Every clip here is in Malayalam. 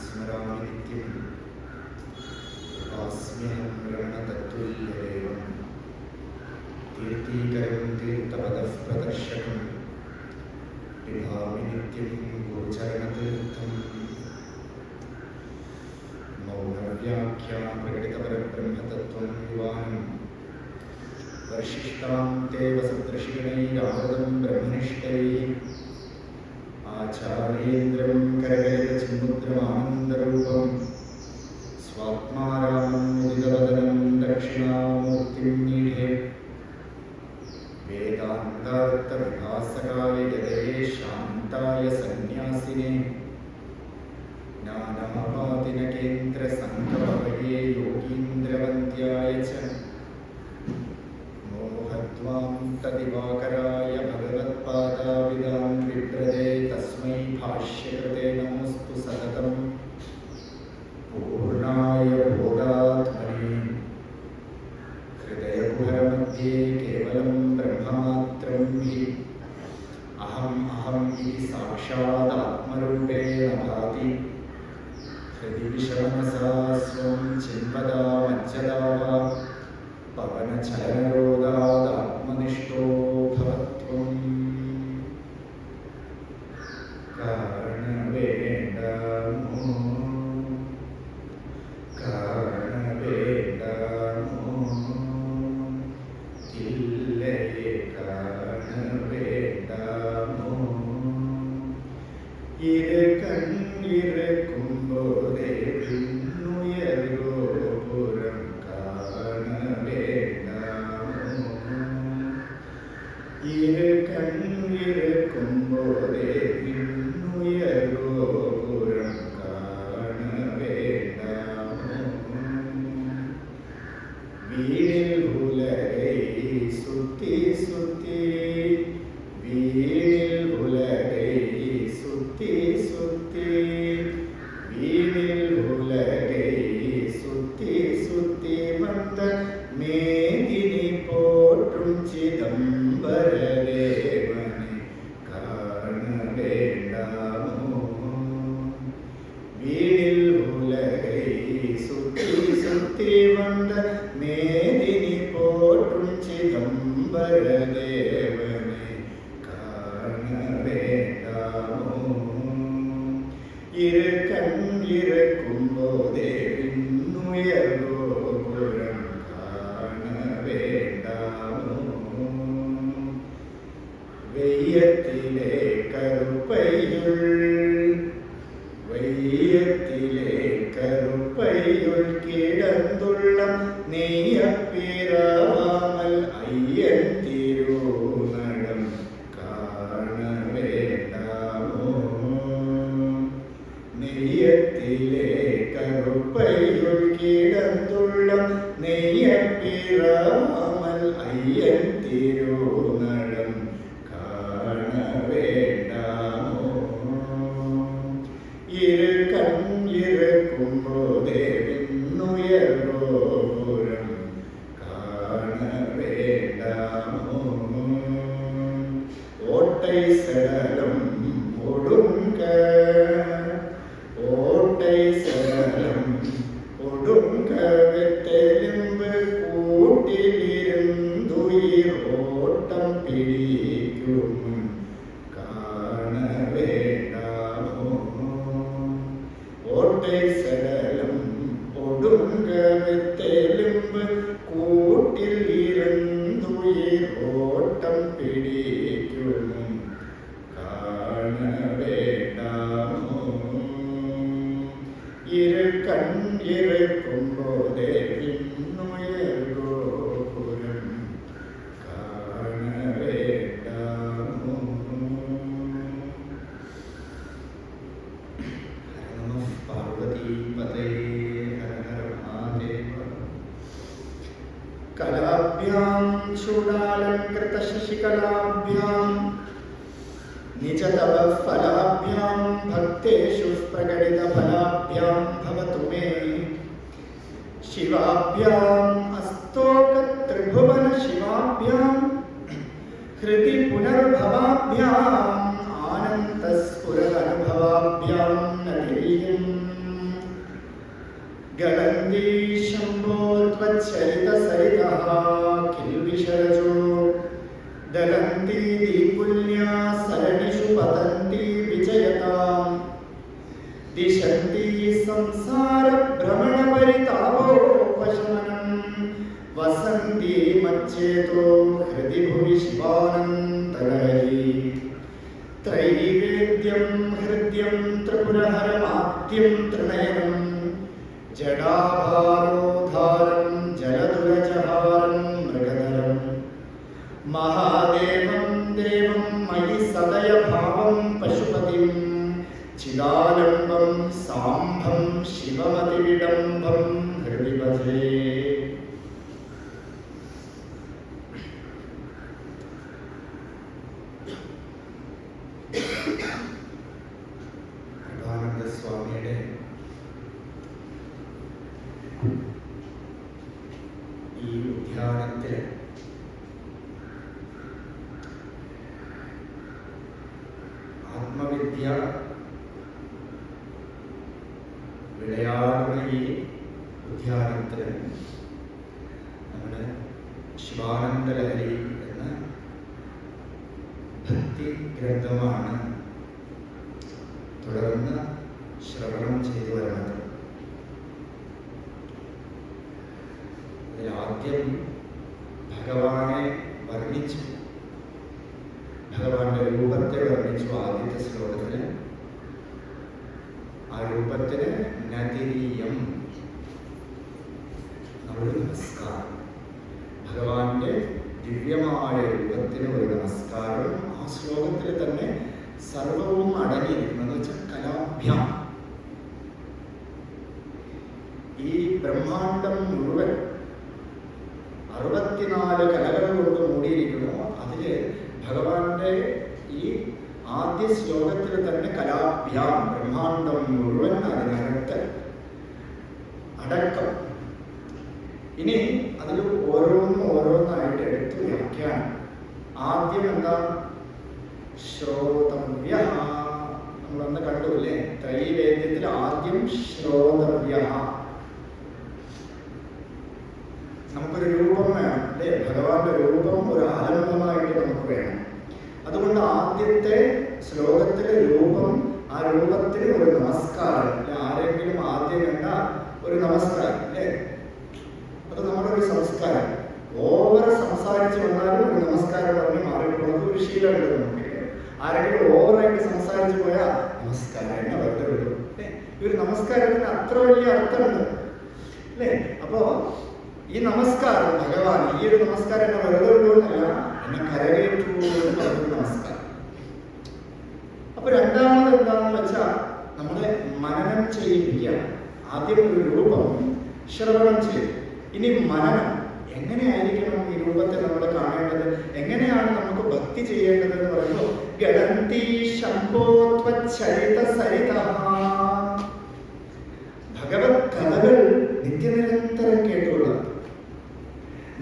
स्मरामि नित्यम् उपास्म्यहं रमणतत्तुल्यदेवं तीर्थीकरं तीर्थपदः प्रदर्शकं पिबामि नित्यं गोचरणतीर्थम् मौनव्याख्या प्रकटितपरब्रह्मतत्त्वं युवानं वर्षिष्ठां देव सदृशिगणैरावृतं ब्रह्मनिष्ठैः आचार्येन्द्रं करकलितचिन्मुद्रमानन्दरूपं स्वात्मारामं मुदितवदनं दक्षिणामूर्तिं मीढे वेदान्तार्थविभासकाय यतये शान्ताय सन्न्यासिने ज्ञानमवादिनकेन्द्रसङ्गमभये योगीन्द्रवन्द्याय च मोहद्वां तदिवाकराय भगवत्पादाविदां विप्रदे तस्मै भाष्यकृते नमोऽस्तु सततं पूर्णाय बोधात्मने हृदयकुहरमध्ये केवलं ब्रह्ममात्रं हि अहम् इति साक्षादात्मरूपेण भाति हृदि विषमनसा स्वं चिन्वदा मज्जदा वा पवनचलनरोधादात्मनिष्ठो भवत्वम् कारणवेदामो इल्लये कारणवेदामो ഇരക്കുമ്പോഴേ പിന്നുയർകോ പുറം കാണവേണ്ടാമോ ഇരക്കുമ്പോഴേ പിന്നുയർകോ പുറം കാണവേണ്ടാമോ വീടിൽ ഉലകை சுத்தி சுத்தி வீடில் உலகை சுத்தி சுத்தி வீடில் உலகை சுத்தி சுத்தி வந்த மேதினி போற்றும் சிதம்பர தேவனை காண வேண்டாமோ வீடில் உலகை சுத்தி சுத்தி வந்த மேதினி போற்றும் சிதம்பர தேவனை காண வேண்டாமோ இரு கண் இருக்கும் போதே விண்ணுயர்வோ புறம் காண வேண்டாமோ வெய்யத்திலே கருப்பையுள் கிடந்துள்ள நெய்யப்பிராமல் ஐயன் திருநடம் காண வேண்டாமோ நெய்யத்திலே கருப்பையுள் கிடந்துள்ள நெய்யப்பிராமல் ஐயன் திருநடம் காண வேண்டாமோ இரு கண் இருக்கும் போதே விண்ணுயர்வோ புறம் காண வேண்டாமோ ஓட்டை சடலம் ஒடுங்க வெட்டெலும்பு கூட்டிலிருந்துயிர் ஓட்டம் பிடிக்கும் காண வேண்டாமோ ஓட்டை சடலம் ஒடுங்க வெட்டெலும்பு கூட்டில் இருந்துயிர் ஓட்டம் பிடிக்கும் காண வேண்டாமோ இரு கண் இருக்கும் போதே விண்ணுயர்வோ புறம் காண வேண்டாமோ நம பார்வதி பதே ஹர ஹர மகாதேவ கலாभ्यां चूडालंकृत शशिकलाभ्यां निजतव फलाभ्यां भक्तेषु प्रकटित फलाभ्यां भवतु मे शिवाभ्याम् अस्तोक त्रिभुवन शिवाभ्यां हृदि पुनर्भवाभ्याम् आनन्दस्फुरदनुभवाभ्यां नगरीयम् ദിശന്തി സംസാര ഭ്രമണ പരിതാപോപശമനം വസന്തി മച്ചേതോ ഹൃദി ഭുവി ശിവാനന്ദലഹരി ത്രൈവേദ്യം ഹൃദ്യം ത്രിപുരഹരമാദ്യം ത്രിനയനം ജടാഭാരോധാരം ജലതുരജഹാരം മൃഗധരം മഹാദേവം ദേവം മയി സദയ ഭാവം പശുപതിം ചിദാനന്ദം സാംഭം ശിവമതിവിഡംബം ഹൃദി ഭജേ. സ്വാമിയുടെ ഈ ഉദ്യാനത്തിൽ ആത്മവിദ്യ വിളയാടുന്ന ഈ ഉദ്യാനത്തിൽ നമ്മുടെ ശിവാനന്ദലഹരി എന്ന ഭക്തി ഗ്രന്ഥമാണ് തുടർന്ന് ശ്രവണം ചെയ്തു വരുന്നത്. അതിലാദ്യം ഭഗവാനെ വർണ്ണിച്ചു, ഭഗവാന്റെ രൂപത്തെ വർണ്ണിച്ചു. ആദ്യത്തെ ശ്ലോകത്തിന് ആ രൂപത്തിന് നദിരീയം, ഒരു നമസ്കാരം, ഭഗവാന്റെ ദിവ്യമായ രൂപത്തിന് ഒരു നമസ്കാരം. ആ ശ്ലോകത്തിൽ തന്നെ സർവവും അടങ്ങിയിരിക്കുന്നത് വെച്ചാൽ കലാഭ്യാം. ഈ ബ്രഹ്മാണ്ടം മുഴുവൻ 64 കലകൾ കൊണ്ട് മൂടിയിരിക്കുന്നു. അതില് ഭഗവാന്റെ ഈ ആദ്യ ശ്ലോകത്തിൽ തന്നെ കലാഭ്യാം, ബ്രഹ്മാണ്ടം മുഴുവൻ അതിനകത്ത് അടക്കം. ഇനി അതിൽ ഓരോന്നായിട്ട് എടുത്തു വ്യാഖ്യാനം. ആദ്യം എന്താ? ശ്രോതവ്യ. നമ്മളൊന്ന് കണ്ടുല്ലേ, ത്രൈവേദ്യത്തിൽ ആദ്യം ശ്രോതവ്യ. നമുക്കൊരു രൂപം വേണം അല്ലേ? ഭഗവാന്റെ രൂപം ഒരു ആലംബമായിട്ട് നമുക്ക് വേണം. അതുകൊണ്ട് ആദ്യത്തെ ശ്ലോകത്തിലെ രൂപം, ആ രൂപത്തിന് ഒരു നമസ്കാരം അല്ലെ? ആരെങ്കിലും ആദ്യം കണ്ട ഒരു നമസ്കാരം അല്ലേ? അത് നമ്മുടെ ഒരു സംസ്കാരം. ഓവർ സംസാരിച്ച് വന്നാലും ഒരു നമസ്കാരം പറഞ്ഞ് മാറിയിട്ടുള്ളത് ഒരു ശീലമുണ്ട് നമുക്ക്. ആരെങ്കിലും ഓവറായിട്ട് സംസാരിച്ചു പോയാൽ നമസ്കാരം എന്നെ വെറുതെ വിടും അല്ലേ? ഈ ഒരു നമസ്കാരത്തിന് അത്ര വലിയ അർത്ഥമുണ്ട് അല്ലേ? അപ്പോ ഈ നമസ്കാരം ഭഗവാൻ, ഈ ഒരു നമസ്കാരം എന്നെ വെറുതെ വിടുമെന്നല്ല, എന്നെ കരകയറ്റു പറഞ്ഞൊരു നമസ്കാരം. അപ്പൊ രണ്ടാമത് എന്താണെന്ന് വെച്ചാൽ നമ്മളെ മനനം ചെയ്യിപ്പിക്കുക. ആദ്യം ഒരു രൂപം ശ്രവണം ചെയ്യും, ഇനി മനനം. എങ്ങനെയായിരിക്കണം ഈ രൂപത്തെ നമ്മൾ കാണേണ്ടത്, എങ്ങനെയാണ് നമുക്ക് ഭക്തി ചെയ്യേണ്ടത് എന്ന് പറയുമ്പോൾ ഗണന്തി ശംഭോത്വചരിത സരിതഃ. ഭഗവത് കഥകൾ നിത്യനിരന്തരം കേട്ടുള്ള,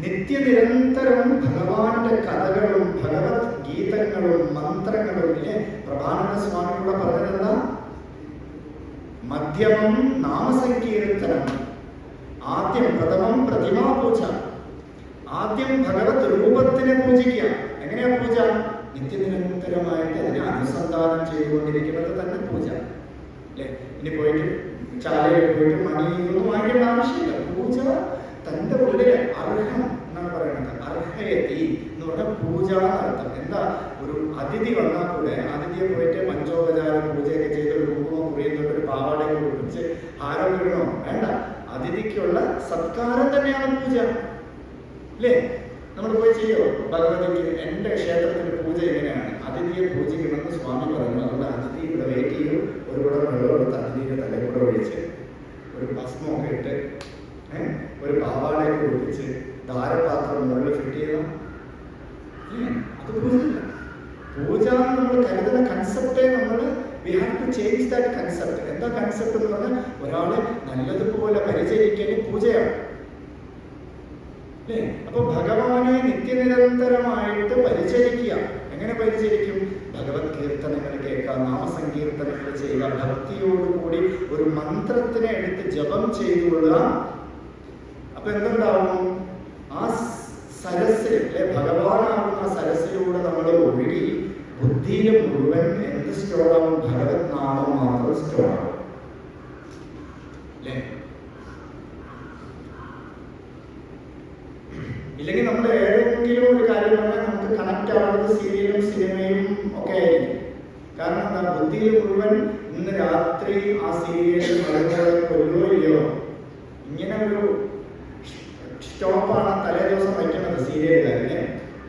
നിത്യനിരന്തരം ഭഗവാന്റെ കഥകളും ഭഗവത് ഗീതങ്ങളും മന്ത്രങ്ങളും ഇല്ലേ? പ്രഭാനന്ദ സ്വാമി കൂടെ പറഞ്ഞതെന്താ? മധ്യമം നാമസങ്കീർത്തനം, ആദ്യം പ്രഥമം പ്രതിമാ പൂജ. ആദ്യം ഭഗവത് രൂപത്തിനെ പൂജിക്കുക. എങ്ങനെയാ പൂജ? നിത്യനിരന്തരമായിട്ട് അതിനെ അനുസന്ധാനം ചെയ്തുകൊണ്ടിരിക്കുന്നത് തന്നെ പൂജ അല്ലേ? ഇനി പോയിട്ട് ചാലയിൽ പോയിട്ട് മണിയൊന്നും വാങ്ങിക്കേണ്ട ആവശ്യമില്ല. പൂജ തൻ്റെ ഉള്ളിലെ അർഹം എന്നാണ് പറയുന്നത്. അർഹയത്തി എന്ന് പറഞ്ഞാൽ പൂജ എന്നർത്ഥം. എന്താ? ഒരു അതിഥി വന്നാൽ കൂടെ അതിഥിയെ പോയിട്ട് പഞ്ചോപചാര പൂജയൊക്കെ ചെയ്ത് ഒരു കുങ്കുമം കുറിയുന്ന ഒരു പാവാടയൊക്കെ കുറിച്ച് ഹാരം ഇടണോ? വേണ്ട. അതിഥിക്കുള്ള സത്കാരം തന്നെയാണ് പൂജ അല്ലേ? നമ്മൾ പോയി ചെയ്യോ? ഭഗവതിക്ക് എൻ്റെ ക്ഷേത്രത്തിൻ്റെ പൂജ എങ്ങനെയാണ്? അതിഥിയെ പൂജിക്കണമെന്ന് സ്വാമി പറഞ്ഞു. അതുകൊണ്ട് അതിഥി ഇവിടെ വെയിറ്റ് ചെയ്യും. ഒരു കൂടെ വെള്ളം എടുത്ത് അതിഥിയുടെ തലയിൽ കൂടെ ഒഴിച്ച് ഒരു ഭസ്മമൊക്കെ ഇട്ട് ഒരു പാവാടയൊക്കെ ഒഴിച്ച് ധാരപാത്രം മുകളിൽ ഫിറ്റ് ചെയ്യണം. അത് പൂജയില്ല. പൂജ നമ്മൾ കരുതുന്ന കൺസെപ്റ്റേ നമ്മൾ we have to change that concept. എന്താ കൺസെപ്റ്റ് എന്ന് പറഞ്ഞാൽ ഒരാളെ നല്ലതുപോലെ പരിചരിക്കൽ പൂജയാണ് അല്ലേ? അപ്പൊ ഭഗവാനെ നിത്യനിരന്തരമായിട്ട് പരിചരിക്കുക. എങ്ങനെ പരിചരിക്കും? ഭഗവത് കീർത്തനങ്ങൾ കേൾക്കുക, നാമസങ്കീർത്തനങ്ങൾ ചെയ്യുക, ഭക്തിയോടുകൂടി ഒരു മന്ത്രത്തിനെ എടുത്ത് ജപം ചെയ്തുകൊള്ളുക. അപ്പൊ എന്തുണ്ടാവും? ആ സരസിൽ അല്ലെ ഭഗവാനാകുന്ന സരസിലൂടെ നമ്മൾ ഒഴുകി ബുദ്ധിയിൽ മുഴുവൻ എന്ത് സ്റ്റോർ ആവും? ഭഗവത് നാമം മാത്രം സ്റ്റോർ ആവും. അല്ലേ? ഇല്ലെങ്കിൽ നമ്മൾ ഏതെങ്കിലും ഒരു കാര്യം പറഞ്ഞാൽ നമുക്ക് കണക്ട് ആവുന്നത് സീരിയലും സിനിമയും ഒക്കെ ആയിരിക്കും. കാരണം എന്താ? ബുദ്ധിയിൽ മുഴുവൻ ഇന്ന് രാത്രി ആ സീരിയലിൽ മരുന്നുകളെ കൊല്ലുകയോ ഇല്ലയോ, ഇങ്ങനെ ഒരു സ്റ്റോപ്പാണ് തലേ ദിവസം വയ്ക്കുന്നത് സീരിയലുകാരനെ.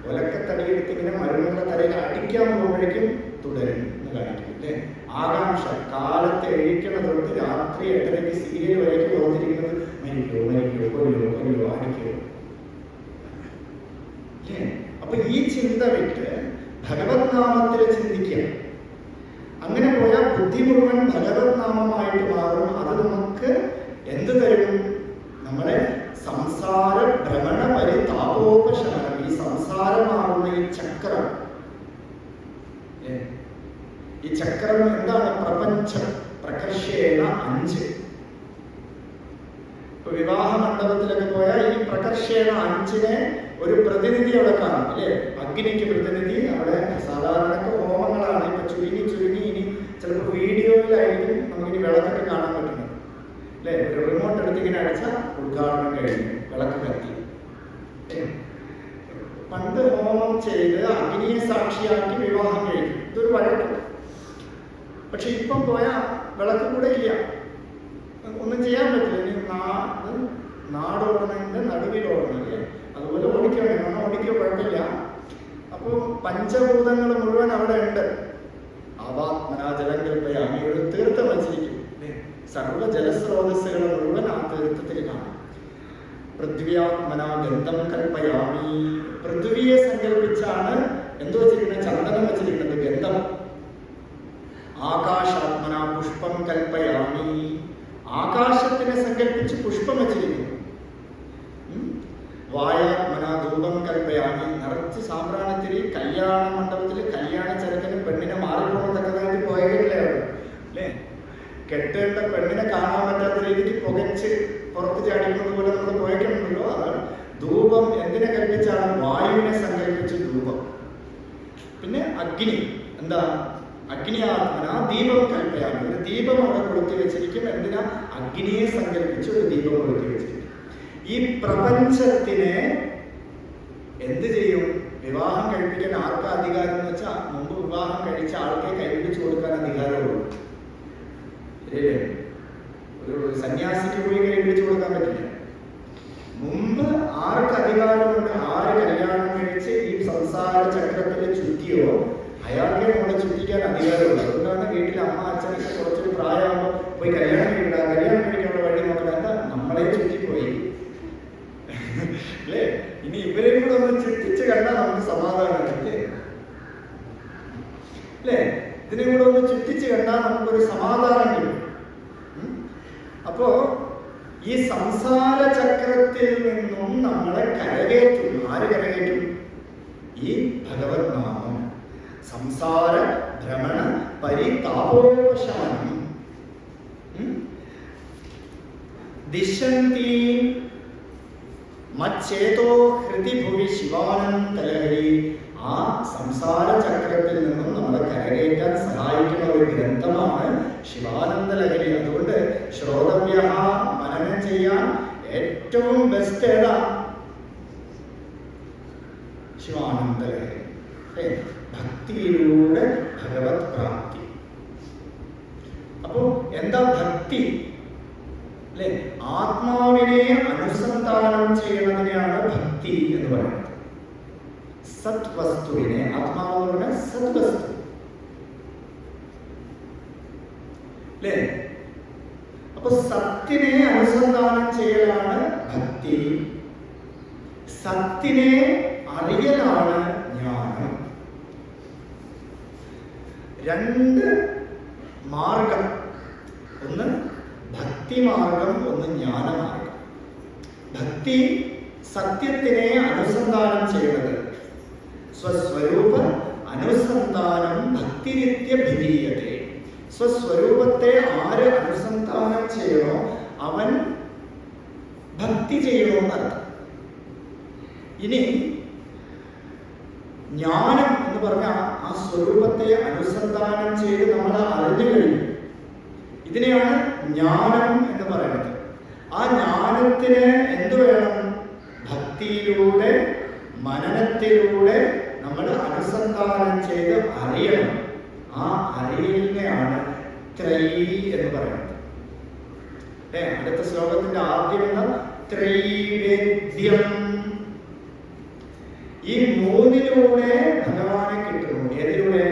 ഒലക്കത്തടിയെടുത്ത് ഇങ്ങനെ മരുന്നുകളുടെ തലയിൽ അടിക്കാൻ പോകുമ്പോഴേക്കും തുടരും എന്ന് കാണിക്കും. അല്ലേ? ആകാംക്ഷ. കാലത്ത് എഴുതിക്കണ തൊട്ട് രാത്രി 8:30 സീരിയൽ വരയ്ക്ക് ഓർത്തിരിക്കുന്നത് മരിക്കോ മരിക്കോ കൊല്ലോ കൊല്ലോ അടിക്കോ. അപ്പൊ ഈ ചിന്ത വിട്ട് ഭഗവത് നാമത്തിൽ ചിന്തിക്കുക. അങ്ങനെ പോയാൽ ബുദ്ധി മുഴുവൻ ഭഗവത് നാമമായിട്ട് മാറും. അത് നമുക്ക് എന്ത് തരും? നമ്മുടെ സംസാര ഭ്രമണ പരിതാപോപശമനം. ഈ സംസാരമാകുന്ന ഈ ചക്രം, ഈ ചക്രം എന്താണ്? പ്രപഞ്ചം. പ്രകർഷേണ 5. ഇപ്പൊ വിവാഹ മണ്ഡപത്തിലൊക്കെ പോയാൽ ഈ പ്രകർഷേണ 5-നെ ഒരു പ്രതിനിധി അവിടെ കാണും. അല്ലേ? അഗ്നിക്ക് പ്രതിനിധി അവിടെ. സാധാരണ ഹോമങ്ങളാണ്. ഇപ്പൊ ചുരുങ്ങി ഇനി ചിലപ്പോൾ വീഡിയോയിലായിരിക്കും നമുക്കിനി വിളക്കൊക്കെ കാണാൻ പറ്റുന്നത്. അല്ലേ? ഒരു റിമോട്ട് എടുത്ത് ഇങ്ങനെ അടിച്ചാൽ ഉദ്ഘാടനം കഴിഞ്ഞു, വിളക്ക് കത്തി. പണ്ട് ഹോമം ചെയ്ത് അഗ്നിയെ സാക്ഷിയാക്കി വിവാഹം കഴിക്കും. ഇതൊരു വഴക്ക്. പക്ഷെ ഇപ്പം പോയാൽ വിളക്ക് കൂടെ ഇല്ല, ഒന്നും ചെയ്യാൻ പറ്റില്ല. ഇനി നാടോടണതിൻ്റെ നടുവിലോടണം. അല്ലേ? അതുപോലെ ഓടിക്കണം. ഓടിക്കോ, കുഴപ്പമില്ല. അപ്പോൾ പഞ്ചഭൂതങ്ങൾ മുഴുവൻ അവിടെ ഉണ്ട്. ആവാത്മനാജലം കൽപ്പയാമി. ഒരു തീർത്ഥം വച്ചിരിക്കും. സർവ്വ ജലസ്രോതസ്സുകൾ മുഴുവൻ ആ തീർത്ഥത്തിൽ കാണും. പൃഥ്വിയാത്മന ഗന്ധം കൽപ്പയാമി. പൃഥ്വിയെ സങ്കല്പിച്ചാണ് എന്ത് വച്ചിരിക്കുന്നത്? ചന്ദനം വച്ചിരിക്കുന്നത്, ഗന്ധം. ആകാശാത്മന പുഷ്പം കൽപ്പയാമി. ആകാശത്തിനെ സങ്കല്പിച്ച് പുഷ്പം വച്ചിരിക്കുന്നു. വായാത്മന ധൂപം കൽപ്പയാമി. നിറച്ച് സാമ്പ്രാണിത്തിരി. കല്യാണ മണ്ഡപത്തിൽ കല്യാണ ചെറുക്കന് പെണ്ണിനെ മാറിപ്പോകത്തക്കതായിട്ട് പോയല്ലേ അവിടെ. അല്ലേ? കെട്ടേണ്ട പെണ്ണിനെ കാണാൻ പറ്റാത്ത രീതിക്ക് പുകച്ച് പുറത്ത് ചാടിക്കുന്നത് പോലെ നമ്മൾ പോയിട്ടുണ്ടല്ലോ. അതാണ് ധൂപം. എന്തിനെ കൽപ്പിച്ചാണ്? വായുവിനെ സങ്കല്പിച്ച് ധൂപം. പിന്നെ അഗ്നി. എന്താ? അഗ്നിയാത്മന ദീപം കൽപ്പയാണ്. ഒരു ദീപം അവിടെ കൊളുത്തി വെച്ചിരിക്കും. എന്തിനാ? അഗ്നിയെ സങ്കല്പിച്ച് ഒരു ദീപം കൊളുത്തി വെച്ചിരിക്കും. ഈ പ്രപഞ്ചത്തിനെ എന്ത് ചെയ്യും? വിവാഹം കഴിപ്പിക്കാൻ ആർക്കാ അധികാരം എന്ന് വെച്ചാൽ മുമ്പ് വിവാഹം കഴിച്ച ആൾക്കെ കൈപിടിച്ചു കൊടുക്കാൻ അധികാരമുള്ളൂ. ഒരു സന്യാസിക്ക് പോയി കൈപിടിച്ചു കൊടുക്കാൻ പറ്റില്ല. മുമ്പ് ആർക്ക് അധികാരമുണ്ട്? ആര് കല്യാണം കഴിച്ച് ഈ സംസാര ചക്രത്തിൽ ചുറ്റിയോ അയാൾക്ക് നമ്മളെ ചുറ്റിക്കാൻ അധികാരമുള്ളൂ. അതുകൊണ്ടാണ് വീട്ടിൽ അമ്മ അച്ഛനൊക്കെ കുറച്ചൊരു പ്രായമാകുമ്പോൾ പോയി കല്യാണം കഴിക്കണം, കല്യാണം കഴിക്കാനുള്ള വഴി നോക്കണം. എന്താ? നമ്മളെ ചുറ്റിപ്പോയി. അല്ലേ? ഇനി ഇവരെയും കൂടെ ഒന്ന് ചുറ്റിച്ച് കണ്ടാൽ നമുക്ക് സമാധാനമല്ലേ? അല്ലേ? ഇതിനെ കൂടെ ഒന്ന് ചുറ്റിച്ച് കണ്ടാൽ നമുക്കൊരു സമാധാനം കിട്ടും. അപ്പോ ഈ സംസാര ചക്രത്തിൽ നിന്നും നമ്മളെ കരകയറ്റും. ആര് കരകയറ്റും? ഈ ഭഗവത് നാമം. സംസാര ഭ്രമണ പരിതാപോപശമനം. ദിശന്തി മച്ചേതോ ഹൃദി ഭുവി ശിവാനന്തലഹരി. ആ സംസാര ചക്രത്തിൽ നിന്നും നമ്മളെ കരകയറ്റാൻ സഹായിക്കുന്ന ഒരു ഗ്രന്ഥമാണ് ശിവാനന്ദലഹരി. അതുകൊണ്ട് ശ്രോതവ്യ, മനനം ചെയ്യാൻ ഏറ്റവും ബെസ്റ്റ് ഏതാ? ശിവാനന്ദലഹരി. ഭക്തിയിലൂടെ ഭഗവത് പ്രാപ്തി. അപ്പോ എന്താ ഭക്തി? അല്ലെ? ആത്മാവിനെ അനുസന്ധാനം ചെയ്യുന്നതിനെയാണ് ഭക്തി എന്ന് പറയുന്നത്. സത്വസ്തുവിനെ, ആത്മാവ് എന്ന് പറഞ്ഞാൽ സത്വസ്തു. അല്ലേ? അപ്പൊ സത്തിനെ അനുസന്ധാനം ചെയ്യലാണ് ഭക്തി. സത്തിനെ അറിയലാണ് ജ്ഞാനം. രണ്ട് മാർഗം. ഒന്ന് ഭക്തി മാർഗം, ഒന്ന് ജ്ഞാനമാർഗം. ഭക്തി സത്യത്തിനെ അനുസന്ധാനം ചെയ്യുന്നത്. സ്വസ്വരൂപ അനുസന്ധാനം ഭക്തിനിത്യ ഭിതീയതേ. സ്വസ്വരൂപത്തെ ആര് അനുസന്ധാനം ചെയ്യണോ അവൻ ഭക്തി ചെയ്യണമെന്നർത്ഥം. ഇനി ജ്ഞാനം എന്ന് പറഞ്ഞാൽ ആ സ്വരൂപത്തെ അനുസന്ധാനം ചെയ്ത് നമ്മൾ അറിഞ്ഞു കഴിഞ്ഞു. ഇതിനെയാണ് ജ്ഞാനം എന്ന് പറയുന്നത്. ആ ജ്ഞാനത്തിന് എന്ത് വേണം? ഭക്തിയിലൂടെ, മനനത്തിലൂടെ നമ്മൾ അനുസന്ധാനം ചെയ്ത് അറിയണം. ആ അറിയലിനെയാണ് ത്രയീ എന്ന് പറയുന്നത്. അടുത്ത ശ്ലോകത്തിന്റെ ആദ്യം ത്രൈവേദ്യം. ഈ മൂന്നിലൂടെ ഭഗവാനെ കിട്ടുന്നു. ഏതിലൂടെ?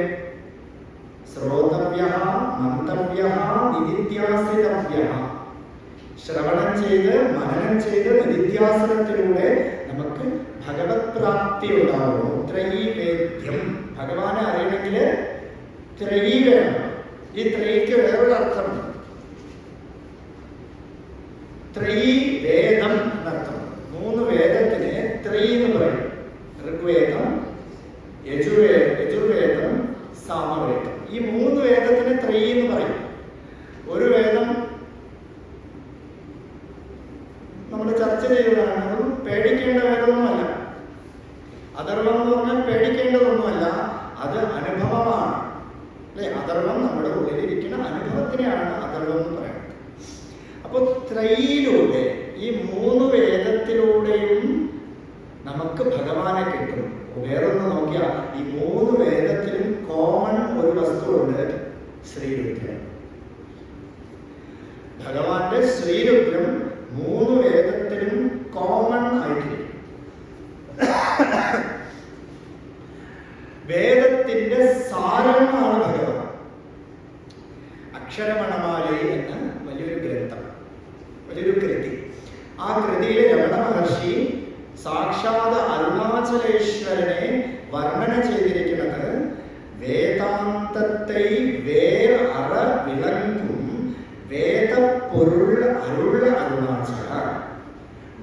ശ്രോതവ്യ, മന്തവ്യ, നിധിധ്യാസിതവ്യ. ശ്രവണം ചെയ്ത്, മനനം ചെയ്ത്, നിധിധ്യാസനത്തിലൂടെ നമുക്ക് ഭഗവത് പ്രാപ്തി ഉണ്ടാവുന്നു. ത്രയീവേദ്യം. ഭഗവാനെ അറിയണമെങ്കിൽ ത്രയീ വേണം. ഈ ത്രയിക്ക് വേറൊരു അർത്ഥമുണ്ട്. ത്രയീ വേദം എന്നർത്ഥം. 3 വേദത്തിന് ത്രയീ എന്ന് പറയും. ഋഗ്വേദം, യജുർവേദം, സാമവേദം. ഈ 3 വേദത്തിന് ത്രയീ എന്ന് പറയും. ഒരു വേദം നമ്മൾ ചർച്ച ചെയ്യുന്നതാണ്. അതും പേടിക്കേണ്ട വേദമൊന്നുമല്ല. അഥർവം എന്ന് പറഞ്ഞാൽ പേടിക്കേണ്ടതൊന്നുമല്ല, അത് അനുഭവമാണ്. അല്ലെ? അഥർവം നമ്മുടെ ഉള്ളിലിരിക്കുന്ന അനുഭവത്തിനെയാണ് അഥർവം എന്ന് പറയുന്നത്. അപ്പൊ ത്രയിലൂടെ, ഈ 3 വേദത്തിലൂടെയും നമുക്ക് ഭഗവാനെ കിട്ടും. വേറൊന്ന് നോക്കിയാൽ ഈ 3 വേദത്തിലും കോമൺ ഒരു വസ്തുവുണ്ട്, ശ്രീരുദ്രം. ഭഗവാന്റെ ശ്രീരുദ്രം 3 വേദത്തിലും കോമൺ ആയിട്ടിരിക്കും. വേദത്തിന്റെ സാരമാണ് ഭഗവാൻ. അക്ഷരമണമാലി എന്ന വലിയൊരു ഗ്രന്ഥം, വലിയൊരു കൃതി. ആ കൃതിയിലെ രമണ മഹർഷി സാക്ഷാത് അരുണാചലേശ്വരനെ വർണ്ണന ചെയ്തിരിക്കുന്നത് വേദാന്തത്തെ വേർ അറ വിളങ്ങും വേദപ്പൊരുൾ അരുൾ അരുണാചല.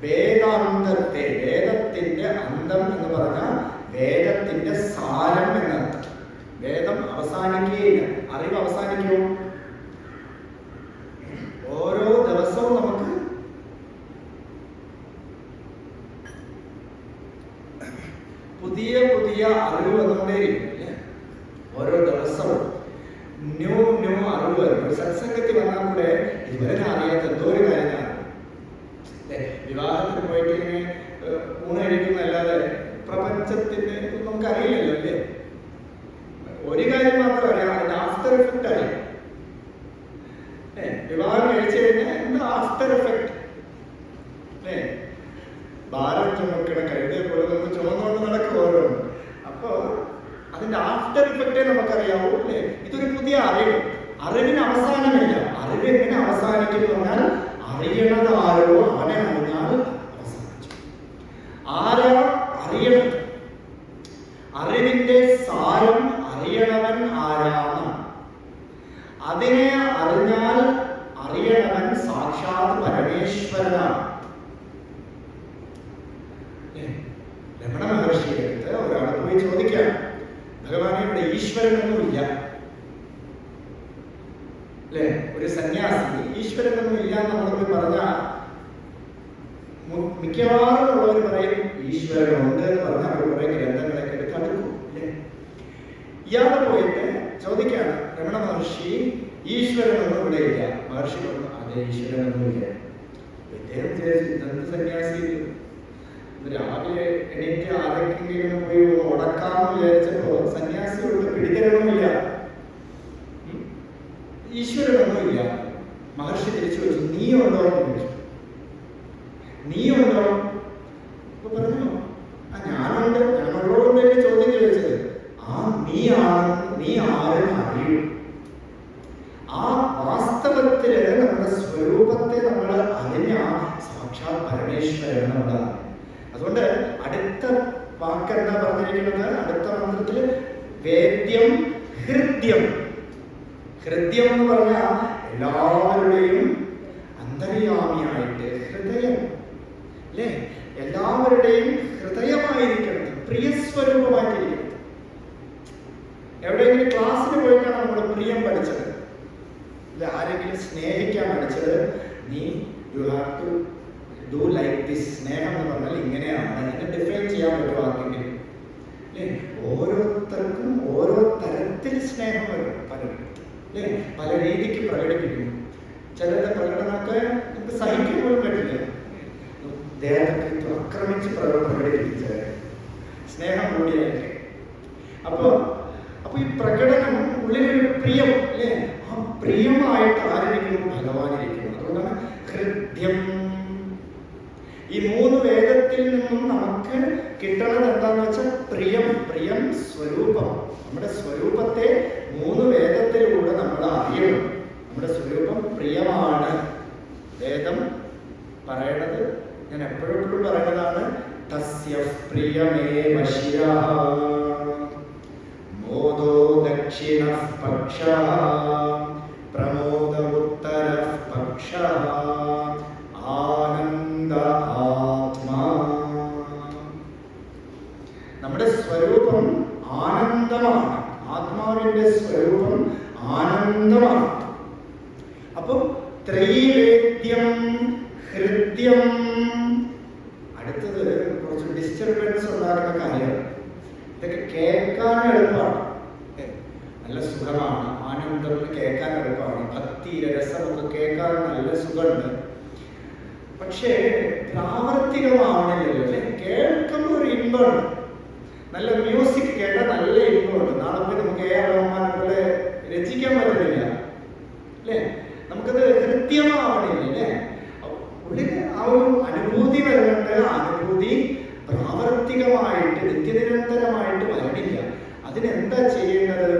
വേദാന്തത്തെ, വേദത്തിന്റെ അന്തം എന്ന് പറഞ്ഞാൽ വേദത്തിന്റെ സാരം എന്നർത്ഥം. വേദം അവസാനിക്കുകയില്ല. അറിവ് അവസാനിക്കുമോ? ഓരോ ദിവസവും നമുക്ക് പുതിയ പുതിയ അറിവ് വന്നുകൊണ്ടേയിരിക്കും. ഓരോ ദിവസവും ന്യൂ അറിവ്. ഒരു സത്സംഗത്തിൽ വന്നാൽ കൂടെ ഇതുവരെ അറിയാത്ത എന്തോ ഒരു കാര്യമാണ്. വിവാഹത്തിന് പോയിട്ട് ഇങ്ങനെ ഊണ് കഴിക്കുന്നതല്ലാതെ പ്രപഞ്ചത്തിന്റെ നമുക്ക് അറിയില്ലല്ലോ. അല്ലേ? ഒരു കാര്യം മാത്രം അറിയാം, അതിന്റെ ആഫ്റ്റർ എഫക്റ്റ് അറിയാം. വിവാഹം കഴിച്ചു കഴിഞ്ഞാൽ എന്താ ആഫ്റ്റർ എഫക്റ്റ്? ഭാരം ചുമക്കണ കരുതേ പോലെ നമുക്ക് ചുമന്നുകൊണ്ട് നടക്കും ഓരോന്നും. അപ്പോ അതിന്റെ ആഫ്റ്റർ ഇഫക്റ്റേ നമുക്കറിയാവൂ. അല്ലേ? ഇതൊരു പുതിയ അറിവ്. അറിവിന് അവസാനമില്ല. അറിവ് എങ്ങനെ അവസാനിക്കും എന്ന് പറഞ്ഞാൽ അറിയണത് ആരോ അവനെ അറിഞ്ഞാൽ അവസാനിച്ചു. ആരാ അറിയണത്? അറിവിന്റെ സാരം അറിയണവൻ ആരാണ്. അതിനെ അറിഞ്ഞാൽ അറിയണവൻ സാക്ഷാത് പരമേശ്വരനാണ്. രമണ മഹർഷിയുടെ അടുത്ത് ഒരാൾ പോയി ചോദിക്കാം, ഭഗവാനെ ഇവിടെ ഈശ്വരനൊന്നുമില്ല, അല്ലെ? ഒരു സന്യാസി ഈശ്വരനൊന്നും ഇല്ല നമ്മൾ പോയി പറഞ്ഞാൽ മിക്കവാറും ഉള്ളവർ പറയും ഈശ്വരനുണ്ട് എന്ന് പറഞ്ഞാൽ അവർ കുറെ ഗ്രന്ഥങ്ങളൊക്കെ എടുത്ത് അടുക്കും. അല്ലേ? ഇയാളെ പോയിട്ട് ചോദിക്കാണ്, രമണ മഹർഷി ഈശ്വരനൊന്നും ഇവിടെ ഇല്ല. മഹർഷി പറഞ്ഞു, അതെ ഈശ്വരനൊന്നുമില്ല. ഇദ്ദേഹം വിചാരിച്ചു സന്യാസി രാവിലെ എണീറ്റ് ആരെങ്കിലും പോയി ഉടക്കാന്ന് വിചാരിച്ചപ്പോ സന്യാസികളുടെ പിടിക്കലൊന്നുമില്ല, ഈശ്വരനൊന്നുമില്ല. മഹർഷി തിരിച്ചു വെച്ചു, നീ ഉണ്ടോ എന്ന് ചോദിച്ചു. നീ ഉണ്ടോ? അപ്പൊ പറഞ്ഞു, ഞാനുണ്ട്, ഞാനുള്ളതുകൊണ്ടല്ലേ ചോദ്യം ചോദിച്ചത്. നീ ആരെന്ന് അറിയൂ. ആ വാസ്തവത്തില് നമ്മുടെ സ്വരൂപത്തെ നമ്മൾ അറിഞ്ഞ സാക്ഷാത് പരമേശ്വരൻ നമ്മളാണ്. അതുകൊണ്ട് അടുത്ത വാക്ക് എന്താ പറഞ്ഞിരിക്കുന്നത്? അടുത്ത മന്ത്രത്തില് വേദ്യം ഹൃദ്യം. ഹൃദ്യം എന്ന് പറഞ്ഞാൽ എല്ലാവരുടെയും അന്തര്യാമിയായിട്ട് ഹൃദയം, അല്ലേ? എല്ലാവരുടെയും ഹൃദയമായിരിക്കണം, പ്രിയസ്വരൂപമായിട്ടിരിക്കണം. എവിടെയെങ്കിലും ക്ലാസ്സിന് പോയിട്ടാണ് നമ്മൾ പ്രിയം പഠിച്ചത്, അല്ലെ? ആരെങ്കിലും സ്നേഹിക്കാൻ പഠിച്ചത്, നീ you have to do like this. സ്നേഹം എന്ന് പറഞ്ഞാൽ ഇങ്ങനെയാണ്. ഇതിനെ ഡിഫൈൻ ചെയ്യാൻ പറ്റുമോ ആർക്കെങ്കിലും? അല്ലേ? ഓരോരുത്തർക്കും ഓരോ തരത്തിൽ സ്നേഹം വരും പലരും, അല്ലേ? പല രീതിക്ക് പ്രകടിപ്പിക്കുന്നു. ചിലരുടെ പ്രകടനമൊക്കെ നമുക്ക് സഹിക്കാൻ പോലും പറ്റില്ല. ദേഹത്തൊക്കെ ആക്രമിച്ച് പ്രകടിപ്പിച്ച സ്നേഹം കൂടിയായിട്ട്. അപ്പൊ ഈ പ്രകടനം ഉള്ളിലൊരു പ്രിയം, അല്ലേ? ആ പ്രിയമായിട്ട് ആരിരിക്കുന്നു? ഭഗവാനിരിക്കുന്നു. അതുകൊണ്ടാണ് ഹൃദ്യം. ഈ 3 വേദത്തിൽ നിന്നും നമുക്ക് കിട്ടണത് എന്താന്ന് വെച്ചാൽ പ്രിയം. പ്രിയം സ്വരൂപം. നമ്മുടെ സ്വരൂപത്തെ 3 വേദത്തിലൂടെ നമ്മൾ അറിയണം. നമ്മുടെ സ്വരൂപം പ്രിയമാണ്. വേദം പറയണത്, ഞാൻ എപ്പോഴും പറയുന്നതാണ്, തസ്യ പ്രിയമേവ ശിരഃ മോദോ ദക്ഷിണഃ പക്ഷഃ പ്രമോദ ഉത്തരഃ പക്ഷഃ ആനന്ദ ആത്മാ. നമ്മുടെ സ്വരൂപം ആനന്ദമാണ്. ആത്മാവിന്റെ സ്വരൂപം ആനന്ദമാണ്. അപ്പൊ ത്രൈവേദ്യം ഹൃദ്യം. അടുത്തത് കുറച്ച് ഡിസ്റ്റർബൻസ് ഉണ്ടാക്കുന്ന കാര്യമാണ്. ഇതൊക്കെ കേൾക്കാൻ എളുപ്പമാണ്, നല്ല സുഖമാണ്. ആനന്ദം കേൾക്കാൻ എളുപ്പമാണ്. ഭക്തി രസമൊക്കെ കേൾക്കാൻ നല്ല സുഖമുണ്ട്. പക്ഷേ പ്രാവർത്തികമാവണില്ലല്ലോ, അല്ലെ? കേൾക്കുമ്പോൾ ഒരു ഇമ്പമുണ്ട്. നല്ല മ്യൂസിക് കേട്ടാൽ നല്ല ഇമ്പമുണ്ട്. നാളെ പോയി നമുക്ക് റഹ്മാനെ പോലെ രചിക്കാൻ പറ്റുന്നില്ല, അല്ലേ? നമുക്കത് ഹൃദ്യമാവണില്ല, അല്ലേ? ഉള്ളിൽ ആ ഒരു അനുഭൂതി വരുന്നുണ്ട്. ആ അനുഭൂതി പ്രാവർത്തികമായിട്ട് നിത്യനിരന്തരമായിട്ട് വരണില്ല. അതിനെന്താ ചെയ്യേണ്ടത്?